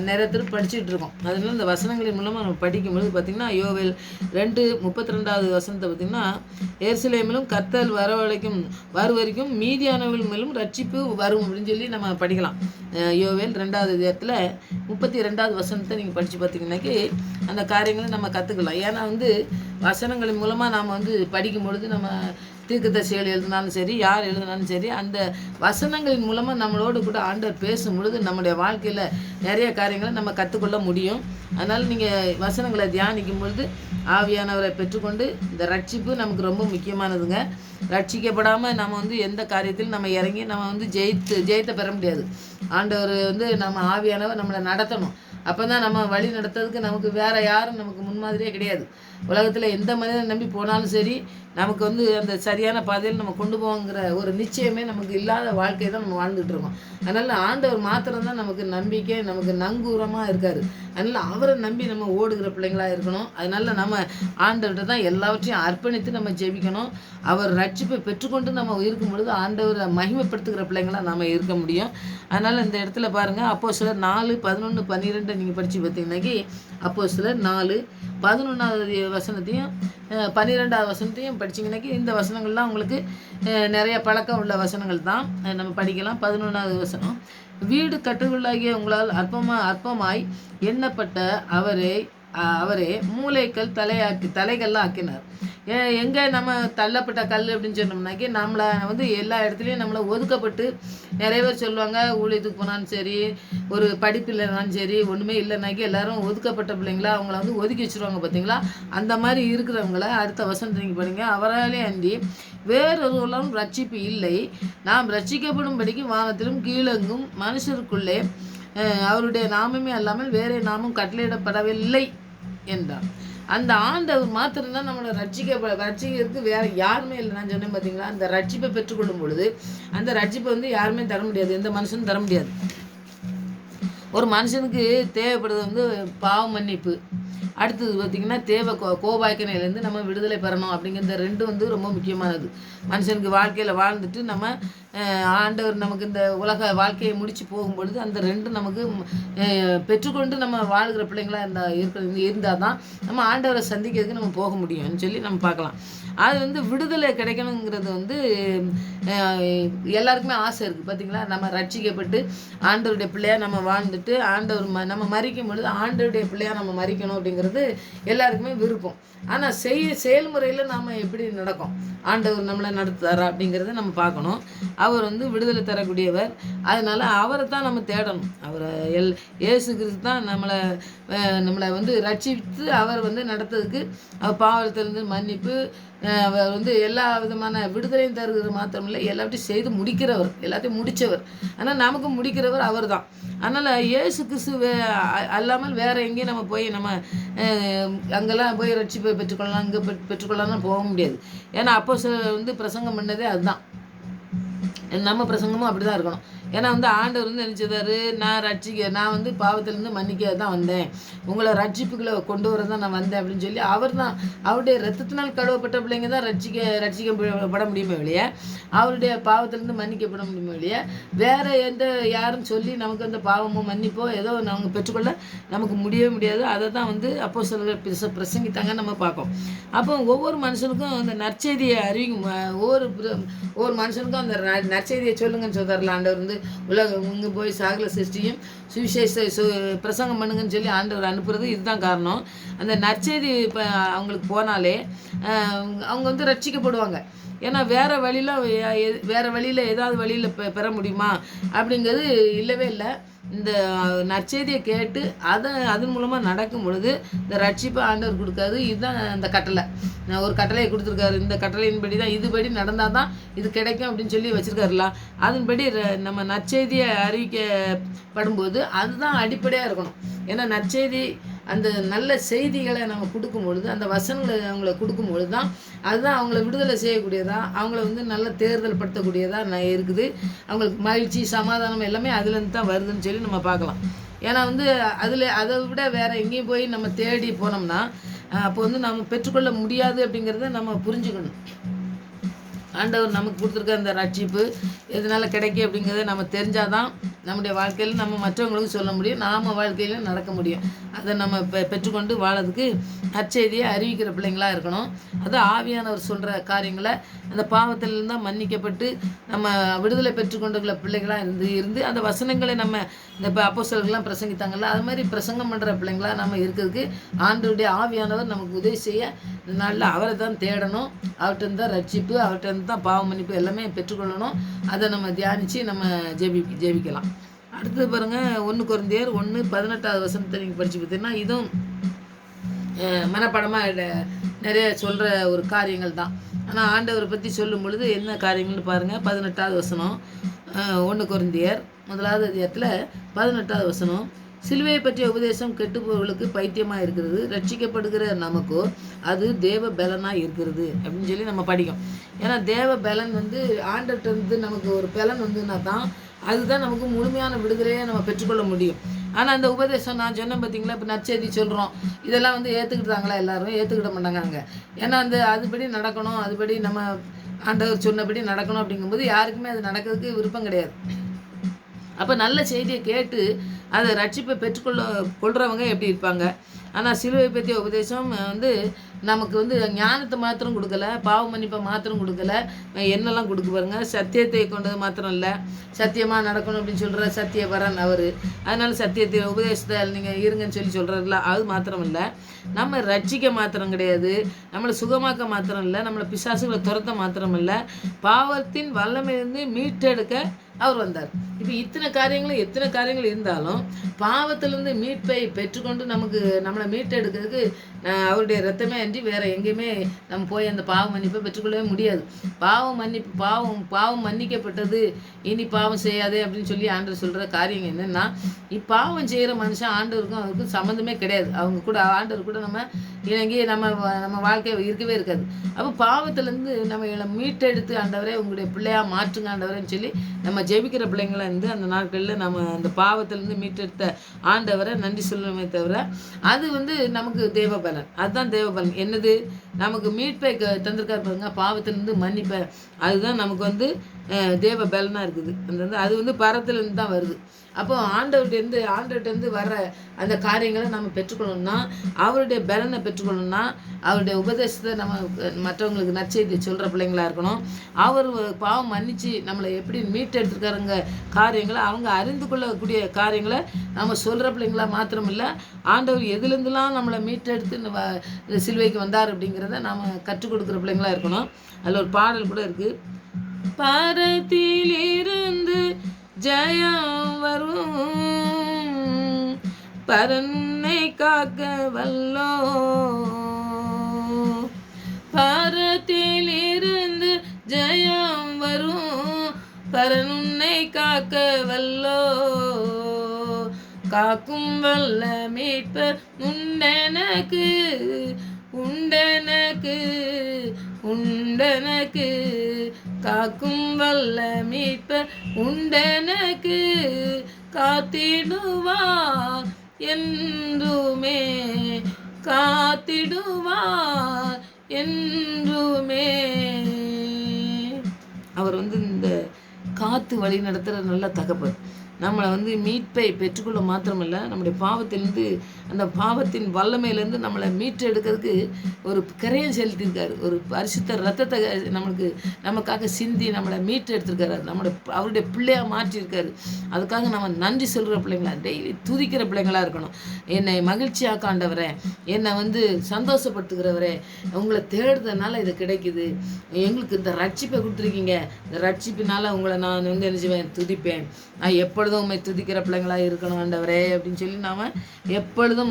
Speaker 1: நிறைய பேர் படிச்சுட்டு இருக்கோம். அதனால இந்த வசனங்களின் மூலமாக நம்ம படிக்கும்பொழுது பார்த்திங்கன்னா யோவேல் 2:32 வசனத்தை பார்த்திங்கன்னா, எருசலேமிலும் கர்த்தர் வரைக்கும் மீதியானவர்கள் மேலும் ரட்சிப்பு வரும் அப்படின்னு சொல்லி நம்ம படிக்கலாம். யோவேல் 2வது அதிகாரத்தில் 32வது வசனத்தை நீங்கள் படித்து பார்த்தீங்கன்னாக்கி அந்த காரியங்களை நம்ம கற்றுக்கலாம். ஏன்னா வந்து வசனங்களின் மூலமாக நாம் வந்து படிக்கும் பொழுது நம்ம தீர்க்கதரிசிகள் எழுதினாலும் சரி, யார் எழுதினாலும் சரி, அந்த வசனங்களின் மூலமாக நம்மளோடு கூட ஆண்டவர் பேசும் பொழுது நம்முடைய வாழ்க்கையில் நிறைய காரியங்களை நம்ம கற்றுக்கொள்ள முடியும். அதனால் நீங்கள் வசனங்களை தியானிக்கும் பொழுது ஆவியானவரை பெற்றுக்கொண்டு இந்த ரட்சிப்பு நமக்கு ரொம்ப முக்கியமானதுங்க. ரட்சிக்கப்படாமல் நம்ம வந்து எந்த காரியத்திலும் நம்ம இறங்கி நம்ம வந்து ஜெயத்தை பெற முடியாது. ஆண்டவர் வந்து நம்ம ஆவியானவர் நம்மளை நடத்தணும். அப்போ தான் நம்ம வழி நடத்துறதுக்கு நமக்கு வேறு யாரும் நமக்கு முன்மாதிரியே கிடையாது. உலகத்தில் எந்த மனிதனை நம்பி போனாலும் சரி, நமக்கு வந்து அந்த சரியான பாதையில் நம்ம கொண்டு போங்கிற ஒரு நிச்சயமே நமக்கு இல்லாத வாழ்க்கையை தான் நம்ம வாழ்ந்துட்டு இருக்கோம். அதனால் ஆண்டவர் மாத்திரம்தான் நமக்கு நம்பிக்கை, நமக்கு நங்கூரமாக இருக்கார். அதனால் அவரை நம்பி நம்ம ஓடுகிற பிள்ளைங்களாக இருக்கணும். அதனால் நம்ம ஆண்டவர்கிட்ட தான் எல்லாவற்றையும் அர்ப்பணித்து நம்ம ஜெபிக்கணும். அவர் ரட்சிப்பை பெற்றுக்கொண்டு நம்ம இருக்கும் பொழுது ஆண்டவரை மகிமைப்படுத்துகிற பிள்ளைங்களாக நம்ம இருக்க முடியும். அதனால் இந்த இடத்துல பாருங்கள், அப்போஸ்தலர் 4:11-12 நீங்கள் படித்து பார்த்தீங்கன்னாக்கி, அப்போஸ்தலர் 4:11வது வசனத்தையும் 12வது வசனத்தையும் படிச்சிங்கன்னாக்கி இந்த வசனங்கள்லாம் உங்களுக்கு நிறைய பழக்கம் உள்ள வசனங்கள் தான். நம்ம படிக்கலாம். 11வது வசனம், வீடு கட்டுகளாகிய உங்களால் அற்பமாய் எண்ணப்பட்ட அவரே மூளைக்கல் தலைகள்லாம் ஆக்கினார். எங்கே நம்ம தள்ளப்பட்ட கல் அப்படின்னு சொன்னோம்னாக்கி, நம்மளை வந்து எல்லா இடத்துலையும் நம்மளை ஒதுக்கப்பட்டு நிறைய பேர் சொல்லுவாங்க, ஊழியத்துக்கு போனாலும் சரி, ஒரு படிப்பு இல்லைனாலும் சரி, ஒன்றுமே இல்லைனாக்கி எல்லாரும் ஒதுக்கப்பட்ட பிள்ளைங்களா அவங்கள வந்து ஒதுக்கி வச்சுருவாங்க பார்த்தீங்களா. அந்த மாதிரி இருக்கிறவங்கள அடுத்த வசனத்தை நீங்கள் படிங்க. அவராலே அன்றி வேறொருவரும் ரட்சிப்பு இல்லை, நாம் ரட்சிக்கப்படும்படிக்கு வானத்திலும் கீழெங்கும் மனுஷருக்குள்ளே அவருடைய நாமமே அல்லாமல் வேறே நாமும் கட்டளையிடப்படவில்லை என்றார். அந்த ஆண்டவர் மாத்திரம்தான் நம்மளை ரட்சிக்கிறதுக்கு வேற யாருமே இல்லை. நான் சொன்னேன் பார்த்தீங்களா, அந்த ரட்சிப்பை பெற்றுக்கொள்ளும் பொழுது அந்த ரட்சிப்பை வந்து யாருமே தர முடியாது, எந்த மனுஷனும் தர முடியாது. ஒரு மனுஷனுக்கு தேவைப்படுறது வந்து பாவ மன்னிப்பு, அடுத்தது பார்த்திங்கன்னா தேவை கோபாய்க்கனையிலேருந்து நம்ம விடுதலை பெறணும். அப்படிங்கிற ரெண்டும் வந்து ரொம்ப முக்கியமானது. மனுஷனுக்கு வாழ்க்கையில் வாழ்ந்துட்டு நம்ம ஆண்டவர் நமக்கு இந்த உலக வாழ்க்கையை முடித்து போகும்பொழுது அந்த ரெண்டும் நமக்கு பெற்றுக்கொண்டு நம்ம வாழ்கிற பிள்ளைங்களாக இருந்தால் தான் நம்ம ஆண்டவரை சந்திக்கிறதுக்கு நம்ம போக முடியும்னு சொல்லி நம்ம பார்க்கலாம். அது வந்து விடுதலை கிடைக்கணுங்கிறது வந்து எல்லாருக்குமே ஆசை இருக்குது பார்த்தீங்களா. நம்ம ரட்சிக்கப்பட்டு ஆண்டவருடைய பிள்ளையாக நம்ம வாழ்ந்துட்டு ஆண்டவர் நம்ம மறிக்கும் பொழுது ஆண்டவருடைய பிள்ளையாக நம்ம மறிக்கணும் அப்படிங்கிறது எல்லாருக்குமே விருப்பம். ஆனால் செயல்முறையில் நாம் எப்படி நடக்கும், ஆண்டவர் நம்மளை நடத்துறாரா அப்படிங்கிறத நம்ம பார்க்கணும். அவர் வந்து விடுதலை தரக்கூடியவர். அதனால் அவரை தான் நம்ம தேடணும். அவரை இயேசு கிறிஸ்து தான் நம்மளை வந்து ரட்சித்து அவர் வந்து நடத்துறதுக்கு அவர் பாவத்திலிருந்து மன்னிப்பு, அவர் வந்து எல்லா விதமான விடுதலையும் தருகிறது மாத்திரமில்லை, எல்லாத்தையும் செய்து முடிக்கிறவர், எல்லாத்தையும் முடித்தவர். ஆனால் நமக்கு முடிக்கிறவர் அவர் தான். அதனால் இயேசு கிறிஸ்து அல்லாமல் வேறு எங்கேயும் நம்ம போய் நம்ம அங்கெல்லாம் போய் ரட்சிப்பை பெற்றுக்கொள்ளலாம், இங்கே பெற்றுக்கொள்ளலாம்னு போக முடியாது. ஏன்னா அப்போ வந்து பிரசங்கம் பண்ணதே அதுதான். நம்ம பிரசங்கமும் அப்படி தான் இருக்கணும். ஏன்னா வந்து ஆண்டவர் வந்து நினச்சதாரு, நான் வந்து பாவத்திலேருந்து மன்னிக்க தான் வந்தேன், உங்களை ரட்சிப்புகளை கொண்டு வர தான் நான் வந்தேன் அப்படின்னு சொல்லி அவர் தான் அவருடைய ரத்தத்தினால் கழுவப்பட்ட பிள்ளைங்க தான் ரட்சிக்கப்பட முடியுமே வெளியே, அவருடைய பாவத்திலேருந்து மன்னிக்கப்பட முடியுமே வெளியே வேறு யாரும் சொல்லி நமக்கு அந்த பாவமோ மன்னிப்போ ஏதோ நாங்கள் பெற்றுக்கொள்ள நமக்கு முடியவே முடியாது. அதை தான் வந்து அப்போஸ்தலர்கள் பிரசங்கித்தாங்க நம்ம பார்ப்போம். அப்போ ஒவ்வொரு மனுஷனுக்கும் அந்த நற்செய்தியை ஒவ்வொரு மனுஷனுக்கும் அந்த நற்செய்தியை சொல்லுங்கன்னு சொல்கிறார்கள் ஆண்டவர். வந்து உலகம் இங்கே போய் சகல சிருஷ்டியும் சுவிசேஷ பிரசங்கம் பண்ணுங்கன்னு சொல்லி ஆண்டவர் அனுப்புறது இதுதான் காரணம். அந்த நற்செய்தி இப்போ அவங்களுக்கு போனாலே அவங்க வந்து ரட்சிக்கப்படுவாங்க. ஏன்னா வேறு வழியில் ஏதாவது வழியில் பெற முடியுமா அப்படிங்கிறது இல்லவே இல்லை. இந்த நற்செய்தியை கேட்டு அதன் மூலமாக நடக்கும் பொழுது இந்த ரட்சிப்பை ஆண்டவர் கொடுக்காது. இதுதான் அந்த கட்டளை. ஒரு கட்டளையை கொடுத்துருக்காரு. இந்த கட்டளையின்படி தான் இதுபடி நடந்தால் தான் இது கிடைக்கும் அப்படின்னு சொல்லி வச்சுருக்காருல. அதன்படி நம்ம நற்செய்தியை அறிவிக்கப்படும்போது அதுதான் அடிப்படையாக இருக்கணும். ஏன்னா நற்செய்தி அந்த நல்ல செய்திகளை நம்ம கொடுக்கும் பொழுது, அந்த வசனங்களை அவங்கள கொடுக்கும் பொழுது தான் அதுதான் அவங்கள விடுதலை செய்யக்கூடியதா, அவங்கள வந்து நல்ல தேர்தல் படுத்தக்கூடியதாக இருக்குது. அவங்களுக்கு மகிழ்ச்சி சமாதானம் எல்லாமே அதுலேருந்து தான் வருதுன்னு சொல்லி நம்ம பார்க்கலாம். ஏன்னா வந்து அதை விட வேறு எங்கேயும் போய் நம்ம தேடி போனோம்னா அப்போ வந்து நம்ம பெற்றுக்கொள்ள முடியாது அப்படிங்கிறத நம்ம புரிஞ்சுக்கணும். ஆண்டவர் நமக்கு கொடுத்துருக்க அந்த ரட்சிப்பு எதனால் கிடைக்கும் அப்படிங்கிறத நம்ம தெரிஞ்சால் தான் நம்முடைய வாழ்க்கையில் நம்ம மற்றவங்களுக்கு சொல்ல முடியும், நாம் வாழ்க்கையிலும் நடக்க முடியும். அதை நம்ம பெற்றுக்கொண்டு வாழறதுக்கு நற்செய்தியை அறிவிக்கிற பிள்ளைங்களாக இருக்கணும். அது ஆவியானவர் சொல்கிற காரியங்களை அந்த பாவத்திலிருந்து தான் மன்னிக்கப்பட்டு நம்ம விடுதலை பெற்றுக்கொண்டுள்ள பிள்ளைங்களாக இருந்து அந்த வசனங்களை நம்ம இந்த இப்போ அப்போஸ்தலர்கள்லாம் பிரசங்கித்தாங்கல்ல, அது மாதிரி பிரசங்கம் பண்ணுற பிள்ளைங்களாக நம்ம இருக்கிறதுக்கு ஆண்டவருடைய ஆவியானவர் நமக்கு உதவி செய்ய இந்த நாளில் அவரை தான் தேடணும். அவர்கிட்ட தான் ரட்சிப்பு, அவர்கிட்ட தான் பாவ மன்னிப்பு எல்லாமே பெற்றுக்கொள்ளணும். அதை நம்ம தியானித்து நம்ம ஜெபிக்கலாம். அடுத்தது பாருங்கள், 1 கொரிந்தியர் 1:18 வசனத்தை நீங்கள் படித்து பார்த்தீங்கன்னா இதுவும் மனப்படமாக நிறைய சொல்கிற ஒரு காரியங்கள் தான். ஆனால் ஆண்டவரை பற்றி சொல்லும் பொழுது என்ன காரியங்கள்னு பாருங்கள். 18வது வசனம், 1 கொரிந்தியர் 1வது அதிகாரத்தில் 18வது வசனம், சிலுவையை பற்றிய உபதேசம் கெட்டுப்பவர்களுக்கு பைத்தியமாக இருக்கிறது, ரட்சிக்கப்படுகிற நமக்கோ அது தேவ பலனாக இருக்கிறது அப்படின்னு சொல்லி நம்ம படிக்கும். ஏன்னா தேவ பலன் வந்து ஆண்டவர்கிட்ட இருந்து நமக்கு ஒரு பலன் வந்துன்னா தான் அதுதான் நமக்கு முழுமையான விடுதலையை நம்ம பெற்றுக்கொள்ள முடியும். ஆனால் அந்த உபதேசம் நான் சொன்னேன் பார்த்தீங்களா, இப்போ நற்செய்தி சொல்கிறோம், இதெல்லாம் வந்து ஏற்றுக்கிட்டாங்களா? எல்லாரும் ஏற்றுக்கிட மாட்டாங்க. ஏன்னா அதுபடி நடக்கணும், அதுபடி நம்ம ஆண்டவர் சொன்னபடி நடக்கணும் அப்படிங்கும்போது யாருக்குமே அது நடக்கிறதுக்கு விருப்பம் கிடையாது. அப்போ நல்ல செய்தியை கேட்டு அதை ரட்சிப்பை கொள்றவங்க எப்படி இருப்பாங்க? ஆனால் சிலுவை பற்றிய உபதேசம் வந்து நமக்கு வந்து ஞானத்தை மாத்திரம் கொடுக்கல, பாவ மன்னிப்பை மாத்திரம் கொடுக்கல, என்னெல்லாம் கொடுக்க பாருங்க. சத்தியத்தை கொண்டது மாத்திரம் இல்லை, சத்தியமாக நடக்கணும் அப்படின்னு சொல்கிற சத்தியபரன் அவர். அதனால் சத்தியத்தை உபதேசத்தை நீங்கள் இருங்கன்னு சொல்லி சொல்கிறதுல அது மாத்திரம் இல்லை, நம்ம ரட்சிக்க மாத்திரம் கிடையாது, நம்மளை சுகமாக்க மாத்திரம் இல்லை, நம்மளை பிசாசுகளை துரத்த மாத்திரம் இல்லை, பாவத்தின் வல்லமையிலிருந்து மீட்டெடுக்க அவர் வந்தார். இப்போ எத்தனை காரியங்கள் இருந்தாலும் பாவத்திலிருந்து மீட்பை பெற்றுக்கொண்டு நம்மளை மீட்டெடுக்கிறதுக்கு அவருடைய ரத்தமே அன்றி வேற எங்கேயுமே நம்ம போய் அந்த பாவம் மன்னிப்பை பெற்றுக்கொள்ளவே முடியாது. பாவம் மன்னிக்கப்பட்டது, இனி பாவம் செய்யாதே அப்படின்னு சொல்லி ஆண்டவர் சொல்கிற காரியம் என்னென்னா, இப்பாவம் செய்கிற மனுஷன் ஆண்டவருக்கும் அவருக்கும் சம்மந்தமே கிடையாது. அவங்க கூட ஆண்டவர் கூட நம்ம இணங்கி நம்ம வாழ்க்கை இருக்கவே இருக்காது. அப்போ பாவத்திலேருந்து நம்ம மீட்டெடுத்து ஆண்டவரே உங்களுடைய பிள்ளையாக மாற்றுங்க ஆண்டவரேன்னு சொல்லி நம்ம ஜெபிக்கிற பிள்ளைங்களாக இருந்து அந்த நாட்களில் நம்ம அந்த பாவத்திலேருந்து மீட்டெடுத்த ஆண்டவரை நன்றி சொல்லணுமே தவிர அது வந்து நமக்கு தேவபலன். அதுதான் தேவபலன். என்னது? நமக்கு மீட்பை தந்திருக்காரு பாருங்க, பாவத்திலேருந்து மன்னிப்பை. அதுதான் நமக்கு வந்து தேவ பலனாக இருக்குது. அது வந்து பரத்திலேருந்து தான் வருது. அப்போ ஆண்டவர்கிட்டேருந்து வர்ற அந்த காரியங்களை நம்ம பெற்றுக்கொள்ளணும்னா, அவருடைய பலனை பெற்றுக்கொள்ளணும்னா, அவருடைய உபதேசத்தை நம்ம மற்றவங்களுக்கு நற்செய்தி சொல்கிற பிள்ளைங்களாக இருக்கணும். அவர் பாவம் மன்னித்து நம்மளை எப்படி மீட்டெடுத்துருக்காருங்க காரியங்களை அவங்க அறிந்து கொள்ளக்கூடிய காரியங்களை நம்ம சொல்கிற பிள்ளைங்களாக மாத்திரம் இல்லை, ஆண்டவர் எதுலேருந்துலாம் நம்மளை மீட்டெடுத்து சிலுவைக்கு வந்தார் அப்படிங்கிறத நாம் கற்றுக் கொடுக்குற பிள்ளைங்களாக இருக்கணும். அதில் ஒரு பாடல் கூட இருக்குது, பரத்திலிருந்து ஜெயம் வரும், பரனை காக்க வல்லோ, பரத்திலிருந்து ஜெயம் வரும், பரனுன்னை காக்க வல்லோ, காக்கும் வல்ல மீட்பர் உண்டனக்கு உண்டனக்கு காக்கும் வல்ல மீட்பர் உண்டனக்கு, காத்திடுவார் என்றுமே என்றுமே. அவர் வந்து இந்த காத்து வழி நடத்துகிற நல்ல தகப்பன். நம்மளை வந்து மீட்பை பெற்றுக்கொள்ள மாத்திரமல்ல, நம்முடைய பாவத்திலேருந்து அந்த பாவத்தின் வல்லமையிலேருந்து நம்மளை மீட்டெடுக்கிறதுக்கு ஒரு கரையம் செலுத்தியிருக்காரு. ஒரு பரிசுத்த ரத்தத்தை நமக்காக சிந்தி நம்மளை மீட்டெடுத்திருக்காரு. அவருடைய பிள்ளையாக மாற்றியிருக்காரு. அதுக்காக நம்ம நன்றி சொல்கிற பிள்ளைங்களா, டெய்லி துதிக்கிற பிள்ளைங்களாக இருக்கணும். என்னை மகிழ்ச்சியாக ஆண்டவரே, என்னை வந்து சந்தோஷப்படுத்துகிறவரே, உங்களை தேடுறதுனால இது கிடைக்குது, எங்களுக்கு இந்த ரட்சிப்பை கொடுத்துருக்கீங்க, இந்த ரட்சிப்பினால் உங்களை நான் வந்து என்ன செய்வேன், துதிப்பேன், நான் எப்பொழுதும் உண்மை துதிக்கிற பிள்ளைங்களாக இருக்கணும் ஆண்டவரே அப்படின்னு சொல்லி நாம் எப்பொழுதும்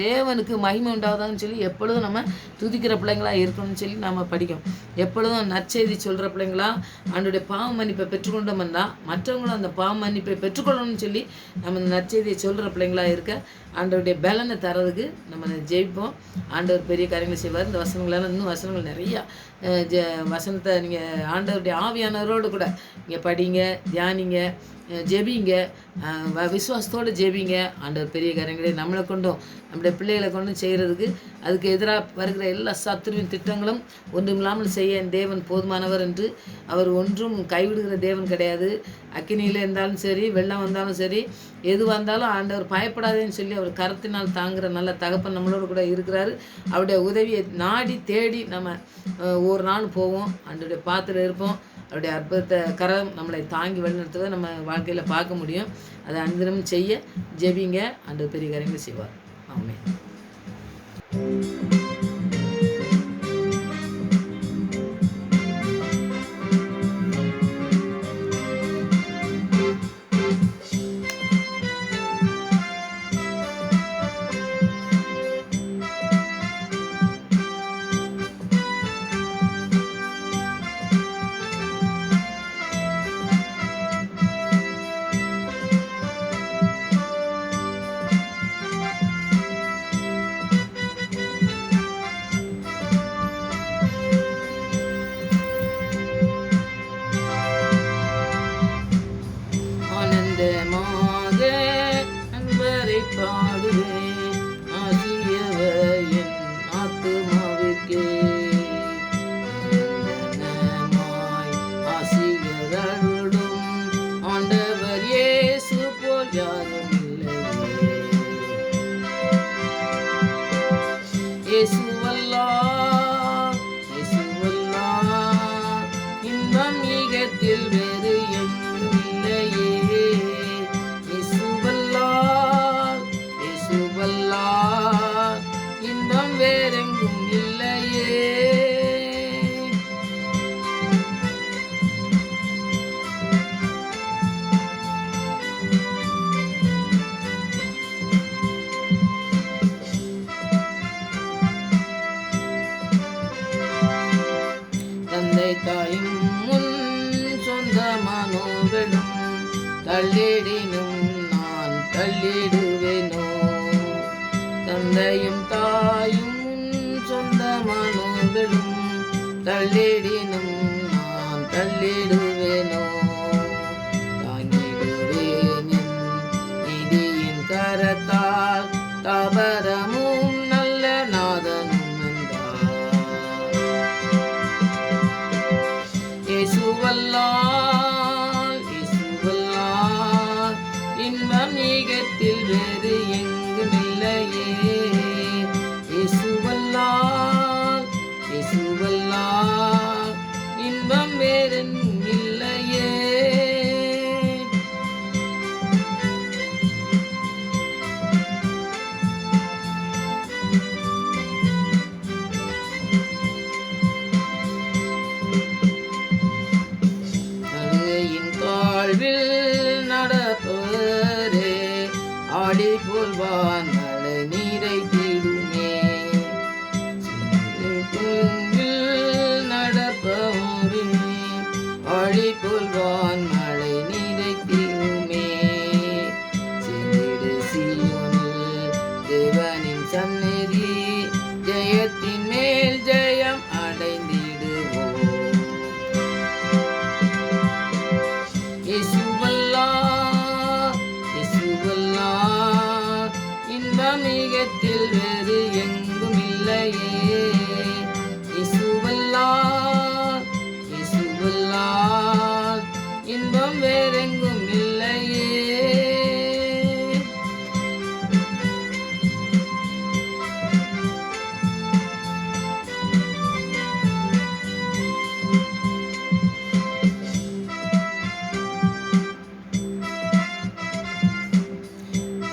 Speaker 1: தேவனுக்கு மகிமை உண்டாவதான்னு சொல்லி எப்பொழுதும் நம்ம துதிக்கிற பிள்ளைங்களாக இருக்கணும்னு சொல்லி நம்ம படிக்கணும். எப்பொழுதும் நற்செய்தி சொல்கிற பிள்ளைங்களா ஆண்டோடைய பாவ மன்னிப்பை பெற்றுக்கொண்டோம்னா மற்றவங்களும் அந்த பாவ மன்னிப்பை பெற்றுக்கொள்ளணும்னு சொல்லி நம்ம இந்த நற்செய்தியை சொல்கிற பிள்ளைங்களாக இருக்க ஆண்டவருடைய பலனை தரதுக்கு நம்ம ஜெயிப்போம். ஆண்டவர் பெரிய காரியங்களை செய்வார். இந்த வசனங்களால் இன்னும் வசனங்கள் நிறையா வசனத்தை நீங்கள் ஆண்டவருடைய ஆவியானவரோடு கூட நீங்கள் படிங்க, தியானிங்க. ஜெபிங்க, விசுவாசத்தோடு ஜெபிங்க. ஆண்டவர் பெரிய காரியங்களை நம்மளை கொண்டும் நம்முடைய பிள்ளைகளை கொண்டும் செய்கிறதுக்கு அதுக்கு எதிராக வருகிற எல்லா சத்துருவின் திட்டங்களும் ஒன்றுமில்லாமல் செய்ய என் தேவன் போதுமானவர் என்று. அவர் ஒன்றும் கைவிடுகிற தேவன் கிடையாது. அக்கினியில் இருந்தாலும் சரி, வெள்ளம் வந்தாலும் சரி, எது வந்தாலும் ஆண்டவர் பயப்படாதேன்னு சொல்லி அவர் கரத்தினால் தாங்குகிற நல்ல தகப்பன் நம்மளோட கூட இருக்கிறாரு. அவருடைய உதவியை நாடி தேடி நம்ம ஒரு நாள் போவோம், ஆண்டவருடைய பாத்திரம் இருப்போம். அவருடைய அற்புதத்தை கரம் நம்மளை தாங்கி வழிநடத்துவதை நம்ம வாழ்க்கையில் பார்க்க முடியும். அதை அனுதினமும் செய்ய ஜெபிங்க, ஆண்டவர் பெரிய காரியங்களை செய்வார். ஆமென். அன்பரை பாடுவேன், ஆசியவர் என் ஆத்துமாவுக்கே. ஆசிகரருடும் ஆண்டவர் இயேசு போல் யாரும் இல்லையே. இயேசுவல்லார், இயேசுவல்லார், இன்பம் ஈகத்தில் வேறு எங்கும் இல்லையே. இன்பம் வேறெங்கும் இல்லையே. தந்தை தாயும் முன் சொந்தமானோர்களும் தள்ளிடினும் நான் தள்ளிடுவேனோ. தந்தையும் தாயும் சொந்தமானோர்களும் தள்ளிடினும் நான் தள்ளிடுவேனோ. தாங்கிடுவேன் என் நிதியின் கரத்தால், தாபரமும் நல்ல நாதனும் என்றார். இயேசுவல்லால், இயேசுவல்லால், இன்பம் ஈகத்தில் வேறு எங்கும் இல்லையே. இயேசுவல்லால், இயேசுவல்லால், இன்பம் வேறெங்கும் இல்லையே. அழுகையின் தாழ்வில் நடப்பவரே, ஆடி போல்வான் மழை நீரை தீடுமே. நடப்பவரே, ஆடி போல்வான் மழை நீரை தீடுமே. சென்றிடு சீயோனில் தேவனின் சந்நிதி, ஜெயத்தின் மேல் ஜெயம் அடைந்திடுவோம். இயேசுவல்லார், இயேசுவல்லார், இன்பம் ஈகத்தில் வேறு எங்கும் இல்லையே. இயேசுவல்லார், இயேசுவல்லார், இன்பம் வேறெங்கும் இல்லையே.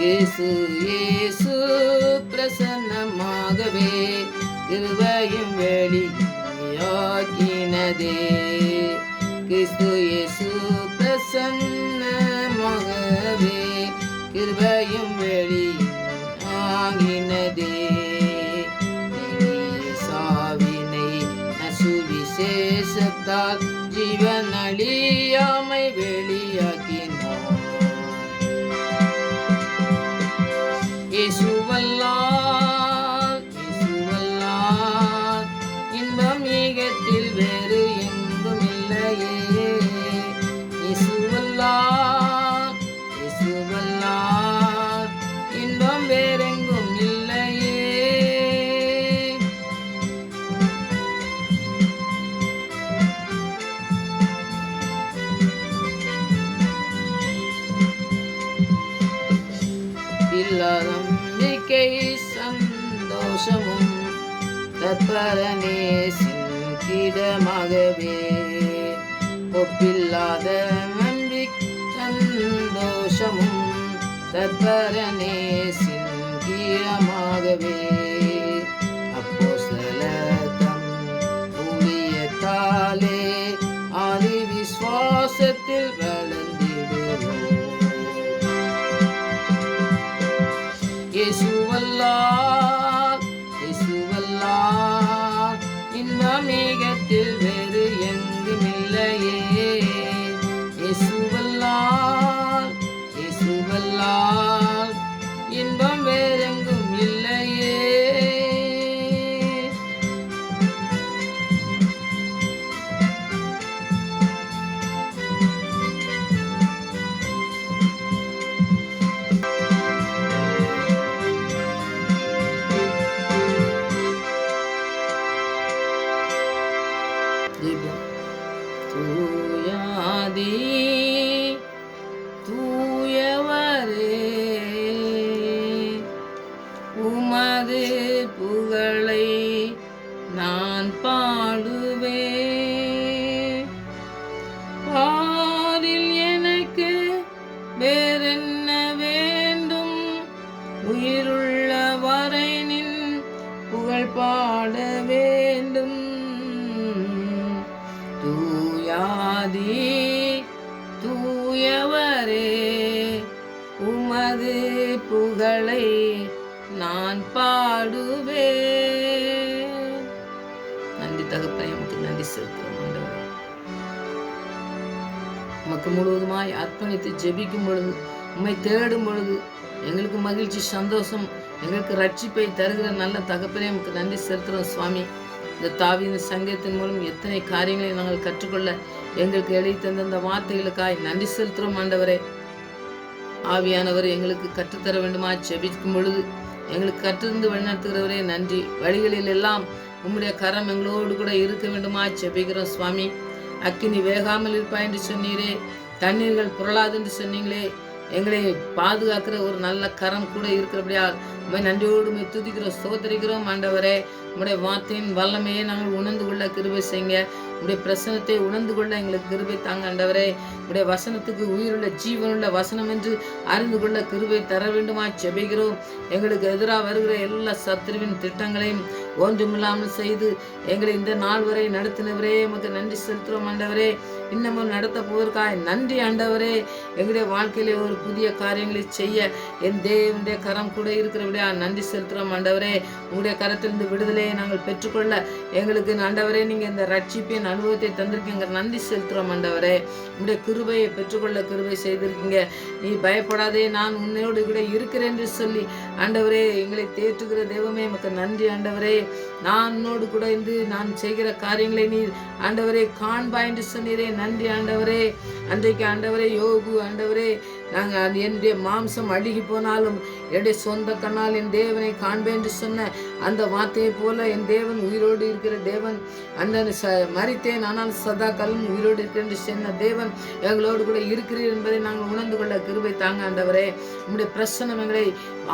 Speaker 1: இயேசு இயேசு பிரசன்னமாகவே கிருபையும் வெளியாக்கினதே. கிறிஸ்து இயேசு பிரசன்னமாகவே கிருபையும் வெளியாகினதே. சாவினை நசுவிசேஷத்தால் ஜீவன் அழியாமை வெளியாக்கினார். இயேசுவல்லார், இயேசுவல்லார், இன்பம் ஈகத்தில் வேறு எங்கும் இல்லையே. இயேசுவல்லார், ஒப்பில்லாத நம்பிக்கை சந்தோஷமும் தற்பரனே சிங்கிடமாகவே. ஒப்பில்லாத நம்பிக்கை சந்தோஷமும் தற்பரனே சிங்கிடமாகவே. அப்போஸ்தலர் ஊழியத்தாலே ஆதி விசுவாசத்தில் வளர்ந்திடுவோம். இயேசுவல்லால் இன்பமேகத்தில் வேறு எங்குமில்லையே. இயேசுவல்லால் இன்பம் வேறெங்கும் இல்லையே. தூயாதி தூயவரே உமது புகழை நான் பாடுவேன். பாரில் எனக்கு வேறென்ன வேண்டும்? உயிருள்ள வரை நின் புகழ் பாட வேண்டும். தூயாதி தூயவரே உமது புகழை நான் பாடுவேன். நன்றி தகப்பனே, உமக்கு நன்றி செலுத்துகிறோம் ஆண்டவரே. உமக்கு முழுவதுமாய் அர்ப்பணித்து ஜெபிக்கும் பொழுது, உம்மை தேடும் பொழுது எங்களுக்கு மகிழ்ச்சி, சந்தோஷம், எங்களுக்கு ரட்சிப்பை தருகிற நல்ல தகப்பனே, உமக்கு நன்றி செலுத்துகிறோம் சுவாமி. இந்த தாவீதின் சங்கீதத்தின் மூலம் எத்தனை காரியங்களை நாங்கள் கற்றுக்கொள்ள எங்களுக்கு எழுதி தந்த அந்த வார்த்தைகளுக்காய் நன்றி செலுத்துகிறோம் ஆண்டவரே. ஆவியானவர் எங்களுக்கு கற்றுத்தர வேண்டுமா ஜெபிக்கும் பொழுது எங்களுக்கு கற்றிருந்து வழிநடத்துகிறவரே நன்றி. வழிகளில் எல்லாம் உம்முடைய கரம் எங்களோடு கூட இருக்க வேண்டுமா ஜெபிக்கிறோம் சுவாமி. அக்கினி வேகாமல் இருப்பாய் என்று சொன்னீரே, தண்ணீர்கள் புரளாது என்று சொன்னீங்களே. எங்களை பாதுகாக்கிற ஒரு நல்ல கரம் கூட இருக்கிறபடியால் உண்மை நன்றியோடு துதிக்கிறோம், ஸ்தோத்திரிக்கிறோம் ஆண்டவரே. உம்முடைய வார்த்தையின் வல்லமையை நாங்கள் உணர்ந்து கொள்ள கிருபை செய்யுங்க. உடைய பிரசனத்தை உணர்ந்து கொள்ள எங்களுக்கு கிருபை தாங்க ஆண்டவரே. உடைய வசனத்துக்கு உயிருள்ள ஜீவனுள்ள வசனம் என்று அறிந்து கொள்ள கிருபை தர வேண்டுமா ஜெபிக்கிறோம். எங்களுக்கு எதிராக வருகிற எல்லா சத்துருவின் திட்டங்களையும் ஒன்றுமில்லாமல் செய்து எங்களை இந்த நாள் வரை நடத்தினவரே எமக்கு நன்றி செலுத்துகிறோம் ஆண்டவரே. இன்னமும் நடத்த போவதற்காக நன்றி ஆண்டவரே. எங்களுடைய வாழ்க்கையிலே ஒரு புதிய காரியங்களை செய்ய என் தேவனுடைய கரம் கூட இருக்கிறபடியா நன்றி செலுத்துகிறோம் ஆண்டவரே. உங்களுடைய கரத்திலிருந்து விடுதலையை நாங்கள் பெற்றுக்கொள்ள எங்களுக்கு ஆண்டவரே நீங்கள் இந்த ரட்சிப்பின் அனுபவத்தை தந்திருக்கீங்க, நன்றி செலுத்துகிறோம் ஆண்டவரே. உங்களுடைய கிருபையை பெற்றுக்கொள்ள கிருபை செய்திருக்கீங்க. நீ பயப்படாதே, நான் உன்னையோடு கூட இருக்கிறேன் என்று சொல்லி ஆண்டவரே எங்களை தேற்றுகிற தெய்வமே எமக்கு நன்றி ஆண்டவரே. நான் உன்னோடு கூட இருந்து நான் செய்கிற காரியங்களை நீர் ஆண்டவரே காண்பாய் என்று சொன்னீரே, நன்றி ஆண்டவரே. அன்றைக்கு ஆண்டவரே யோகு ஆண்டவரே, நாங்கள் என்னுடைய மாம்சம் அழுகி போனாலும் என்னுடைய சொந்த கண்ணால் என் தேவனை காண்பேன் என்று சொன்ன அந்த வார்த்தையை போல என் தேவன் உயிரோடு இருக்கிற தேவன். அந்த மரித்தேன் ஆனால் சதா காலம் உயிரோடு இருக்கிறேன் என்று சொன்ன தேவன் எங்களோடு கூட இருக்கிறீர் என்பதை நாங்கள் உணர்ந்து கொள்ள கிருபை தாங்க ஆண்டவரே. உங்களுடைய பிரசன்னம் எங்களை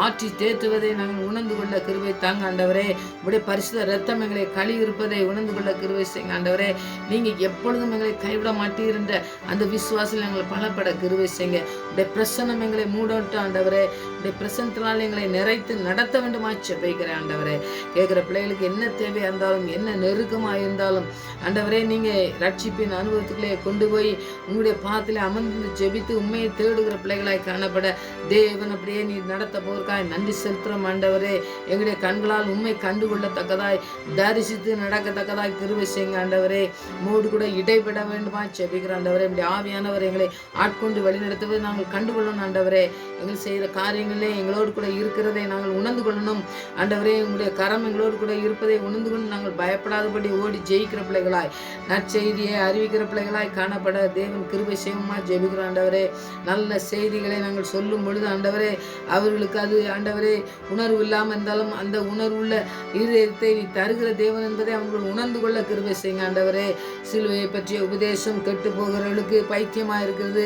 Speaker 1: ஆற்றி தேற்றுவதை நாங்கள் உணர்ந்து கொள்ள கிருபை தாங்க ஆண்டவரே. உங்களுடைய பரிசுத்த ரத்தம் எங்களை கழி இருப்பதை உணர்ந்து கொள்ள கிருபை செய்யுங்க ஆண்டவரே. நீங்கள் எப்பொழுதும் எங்களை கைவிட மாட்டீர் என்ற அந்த விசுவாசத்தில் எங்களை பலப்பட கிருபை செய்யுங்க. உடைய பிரசன்னம் எங்களை மூடட்டு ஆண்டவரே. உடைய பிரசனத்தினால் எங்களை நிறைத்து நடத்த வேண்டுமா ஜெபிக்கிறேன் ஆண்டவரே. கேட்குற பிள்ளைகளுக்கு என்ன தேவையாக இருந்தாலும் என்ன நெருக்கமாக இருந்தாலும் ஆண்டவரே நீங்கள் ரட்சிப்பின் அனுபவத்துக்குள்ளே கொண்டு போய் உங்களுடைய பாதத்தில் அமர்ந்து ஜெபித்து உண்மையை தேடுகிற பிள்ளைகளாய் காணப்பட தேவன் அப்படியே நீர் நடத்த போவதற்காக நன்றி செலுத்துகிறோம் ஆண்டவரே. எங்களுடைய கண்களால் உண்மை கண்டுகொள்ளத்தக்கதாய் தரிசித்து நடக்கத்தக்கதாய் கிருபை செய்யுங்க ஆண்டவரே. மூடு கூட இடைபெற வேண்டுமா ஜெபிக்கிற ஆண்டவரே. இப்படி ஆவியானவர் எங்களை ஆட்கொண்டு வழிநடத்துவதை நாங்கள் கண்டுகொள்ளணும் ஆண்டவரே. எங்கள் செய்கிற காரியங்களே எங்களோடு கூட இருக்கிறதை நாங்கள் உணர்ந்து கொள்ளணும் ஆண்டவரே. உங்களுடைய கரம் எங்களோடு கூட இருப்பதை உணர்ந்து கொண்டு நாங்கள் பயப்படாதபடி ஓடி ஜெயிக்கிற பிள்ளைகளாய் நற்செய்தியை அறிவிக்கிற பிள்ளைகளாய் காணப்பட தேவன் கிருபை செய்யுமா ஜெபிக்கிறோம் ஆண்டவரே. நல்ல செய்திகளை நாங்கள் சொல்லும் பொழுது ஆண்டவரே அவர்களுக்கு அது ஆண்டவரே உணர்வு இல்லாமல் இருந்தாலும் அந்த உணர்வுள்ள இருதயத்தை நீ தருகிற தேவன் என்பதை அவர்கள் உணர்ந்து கொள்ள கிருபை செய்யுங்க ஆண்டவரே. சிலுவையை பற்றிய உபதேசம் கெட்டு போகிறவர்களுக்கு பைத்தியமாக இருக்கிறது,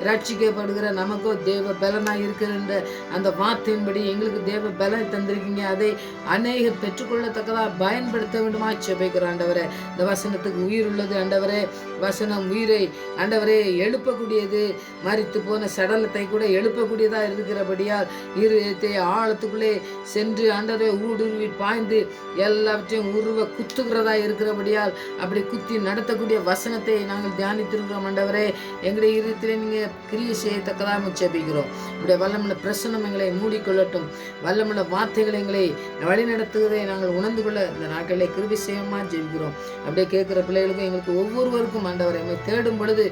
Speaker 1: ரட்சிக்கப்படுகிற நமக்கோ தேவ பலனாக இருக்கிற அந்த வார்த்தையின்படி எங்களுக்கு தேவ பலனை தந்திருக்கீங்க. அதை அநேகர் பெற்றுக்கொள்ளத்தக்கதாக பயன்படுத்த வேண்டுமா ஜெபிக்கிறோம் ஆண்டவரே. இந்த வசனத்துக்கு உயிர் உள்ளது ஆண்டவரே. வசனம் உயிரை ஆண்டவரே எழுப்பக்கூடியது. மரித்து போன சடலத்தை கூட எழுப்பக்கூடியதாக இருக்கிறபடியால் இருதயத்தை ஆழத்துக்குள்ளே சென்று ஆண்டவரே ஊடுருவி பாய்ந்து எல்லாவற்றையும் உருவ குத்துகிறதா இருக்கிறபடியால் அப்படி குத்தி நடத்தக்கூடிய வசனத்தை நாங்கள் தியானித்திருக்கிறோம் ஆண்டவரே. எங்களுடைய இருதயத்திலே நீங்கள் கிரியை செய்யத்தக்கதாக ஜெபிக்கிறோம். உடைய வல்லமுள்ள பிரசன்னம் எங்களை மூடிக்கொள்ளட்டும். வல்லமுள்ள வார்த்தைகளை எங்களை வழி நடத்துவதை நாங்கள் உணர்ந்து கொள்ள இந்த நாட்களிலே கிருபை செய்யமா ஜெபிக்கிறோம். அப்படியே கேட்கிற பிள்ளைகளுக்கும் எங்களுக்கு ஒவ்வொருவருக்கும் ஆண்டவரை எங்களை தேடும் பொழுது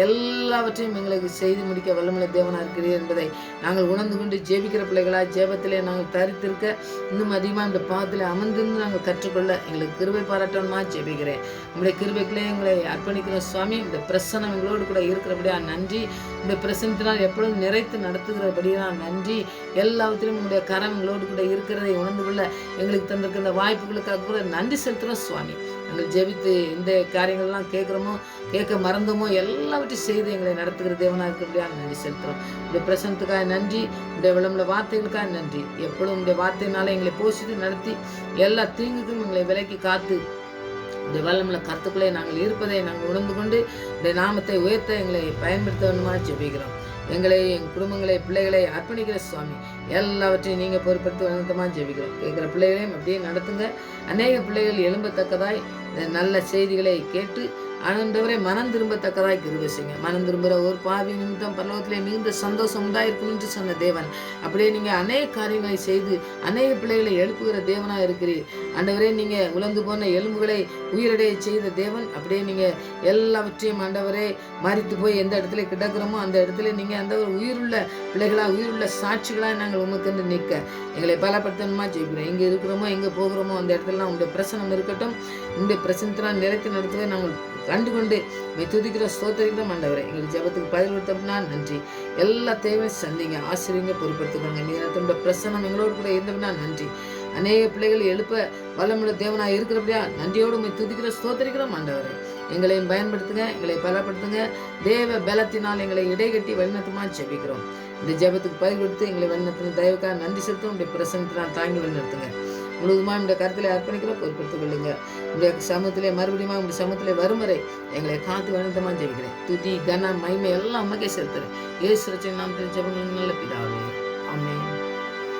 Speaker 1: எல்லாவற்றையும் எங்களுக்கு செய்து முடிக்க வல்லமுள்ள தேவனாக இருக்கிறீர் என்பதை நாங்கள் உணர்ந்து கொண்டு ஜெபிக்கிற பிள்ளைகளாக ஜெபத்திலே நாங்கள் தரித்திருக்க இன்னும் அதிகமாக இந்த பாதத்தில் அமர்ந்திருந்து நாங்கள் கற்றுக்கொள்ள எங்களுக்கு கிருபை பாராட்டணுமா ஜெபிக்கிறேன். உங்களுடைய கிருபைக்குள்ளே எங்களை அர்ப்பணிக்கிறோம் சுவாமி. இந்த பிரசனம் எங்களோடு கூட இருக்கிறபடியா நன்றி. இந்த பிரசனத்தினால் எப்பொழுதும் நிறைத்து நடத்துகிறபடியா நன்றி. எல்லாவற்றிலும் உங்களுடைய கரம் எங்களோடு கூட இருக்கிறதை உணர்ந்து கொள்ள எங்களுக்கு தந்திருக்கிற இந்த வாய்ப்புகளுக்காக கூட நன்றி செலுத்துகிறோம் சுவாமி. நாங்கள் ஜெபித்து இந்த காரியங்கள்லாம் கேட்க மறந்தோமோ எல்லாவற்றையும் செய்து எங்களை நடத்துகிற தேவனாக இருக்கிறபடியா நன்றி செலுத்துகிறோம். உடைய பிரசனத்துக்காக நன்றி. உடைய விளம்பர வார்த்தைகளுக்காக நன்றி. எப்பொழுதும் உடைய வார்த்தையினால எங்களை போஷித்து நடத்தி எல்லா தீங்குக்கும் எங்களை விலக்கி காத்து இந்த வல்லமுள்ள கருத்துக்களை நாங்கள் இருப்பதை நாங்கள் உணர்ந்து கொண்டு இந்த நாமத்தை உயர்த்த எங்களை பயன்படுத்த வேண்டுமா ஜெபிக்கிறோம். எங்களை எங்கள் குடும்பங்களை பிள்ளைகளை அர்ப்பணிக்கிற சுவாமி. எல்லாவற்றையும் நீங்கள் பொறுப்படுத்த வந்தமாக ஜெபிக்கிறோம். கேட்குற பிள்ளைகளையும் அப்படியே நடத்துங்க. அநேக பிள்ளைகள் எழும்பத்தக்கதாய் நல்ல செய்திகளை கேட்டு ஆண்டவரே மனம் திரும்பத்தக்கதாய் கிருபை செய்யுங்க. மனம் திரும்புகிற ஒரு பாவி நிமித்தம் பரலோகத்திலே மிகுந்த சந்தோஷம் உண்டாயிருக்கும் என்று சொன்ன தேவன் அப்படியே நீங்கள் அநேக காரியங்களை செய்து அநேக பிள்ளைகளை எழுப்புகிற தேவனாக இருக்கிறீர் ஆண்டவரே. நீங்கள் உலர்ந்து போன எலும்புகளை உயிரடைய செய்த தேவன். அப்படியே நீங்கள் எல்லாவற்றையும் ஆண்டவரே மரித்து போய் எந்த இடத்துல கிடக்கிறோமோ அந்த இடத்துல நீங்கள் அந்த ஒரு உயிருள்ள பிள்ளைகளாக உயிருள்ள சாட்சிகளாக நாங்கள் உமக்கு நிற்க எங்களை பலப்படுத்தணுமா ஜெயிக்கிறோம். எங்கே இருக்கிறோமோ எங்கே போகிறோமோ அந்த இடத்துலலாம் உங்களுடைய பிரசனம் இருக்கட்டும். உங்களுடைய பிரசனத்தினால் நிறைத்து நடத்துவதை நாங்கள் கண்டுகொண்டு துதிக்கிற ஸ்தோத்திரிக்கிறோம் ஆண்டவரே. எங்களுக்கு ஜெபத்துக்கு பதில் கொடுத்தோம்னா நன்றி. எல்லா தேவையும் சந்திங்க, ஆசிரியங்க, பொறுப்படுத்துக்கோங்க. நீங்க பிரசனம் எங்களோடு கூட இருந்தோம்னா நன்றி. அநேக பிள்ளைகள் எழுப்ப வல்லமுள்ள தேவனாக இருக்கிறபடியா நன்றியோடு துதிக்கிற ஸ்தோத்திரிக்கிறோம் ஆண்டவரே. எங்களையும் பயன்படுத்துங்க, எங்களை பலப்படுத்துங்க. தேவ பலத்தினால் எங்களை இடைகட்டி வழிநடத்துமா ஜெபிக்கிறோம். இந்த ஜெபத்துக்கு பதில் கொடுத்து எங்களை வழிநடத்தின தயவுக்காக நன்றி செலுத்தும். உடைய பிரசனத்தினால் தாங்கி வழிநடத்துங்க. முழுவதுமாக இந்த கருத்திலே அர்ப்பணிக்கிறோம். பொறுப்படுத்திக் கொள்ளுங்க. இந்த சமூகத்திலே மறுபடியும் இந்த சமூகத்திலே வரும் வரை எங்களை காத்து வழிநடத்தமாக ஜெபிக்கிறேன். துதி கன மகிமை எல்லாம் அம்மக்கே செலுத்துறேன். இயேசு ரட்சகர் நாமத்தில் ஜெபங்கள் நல்ல பிதாவே.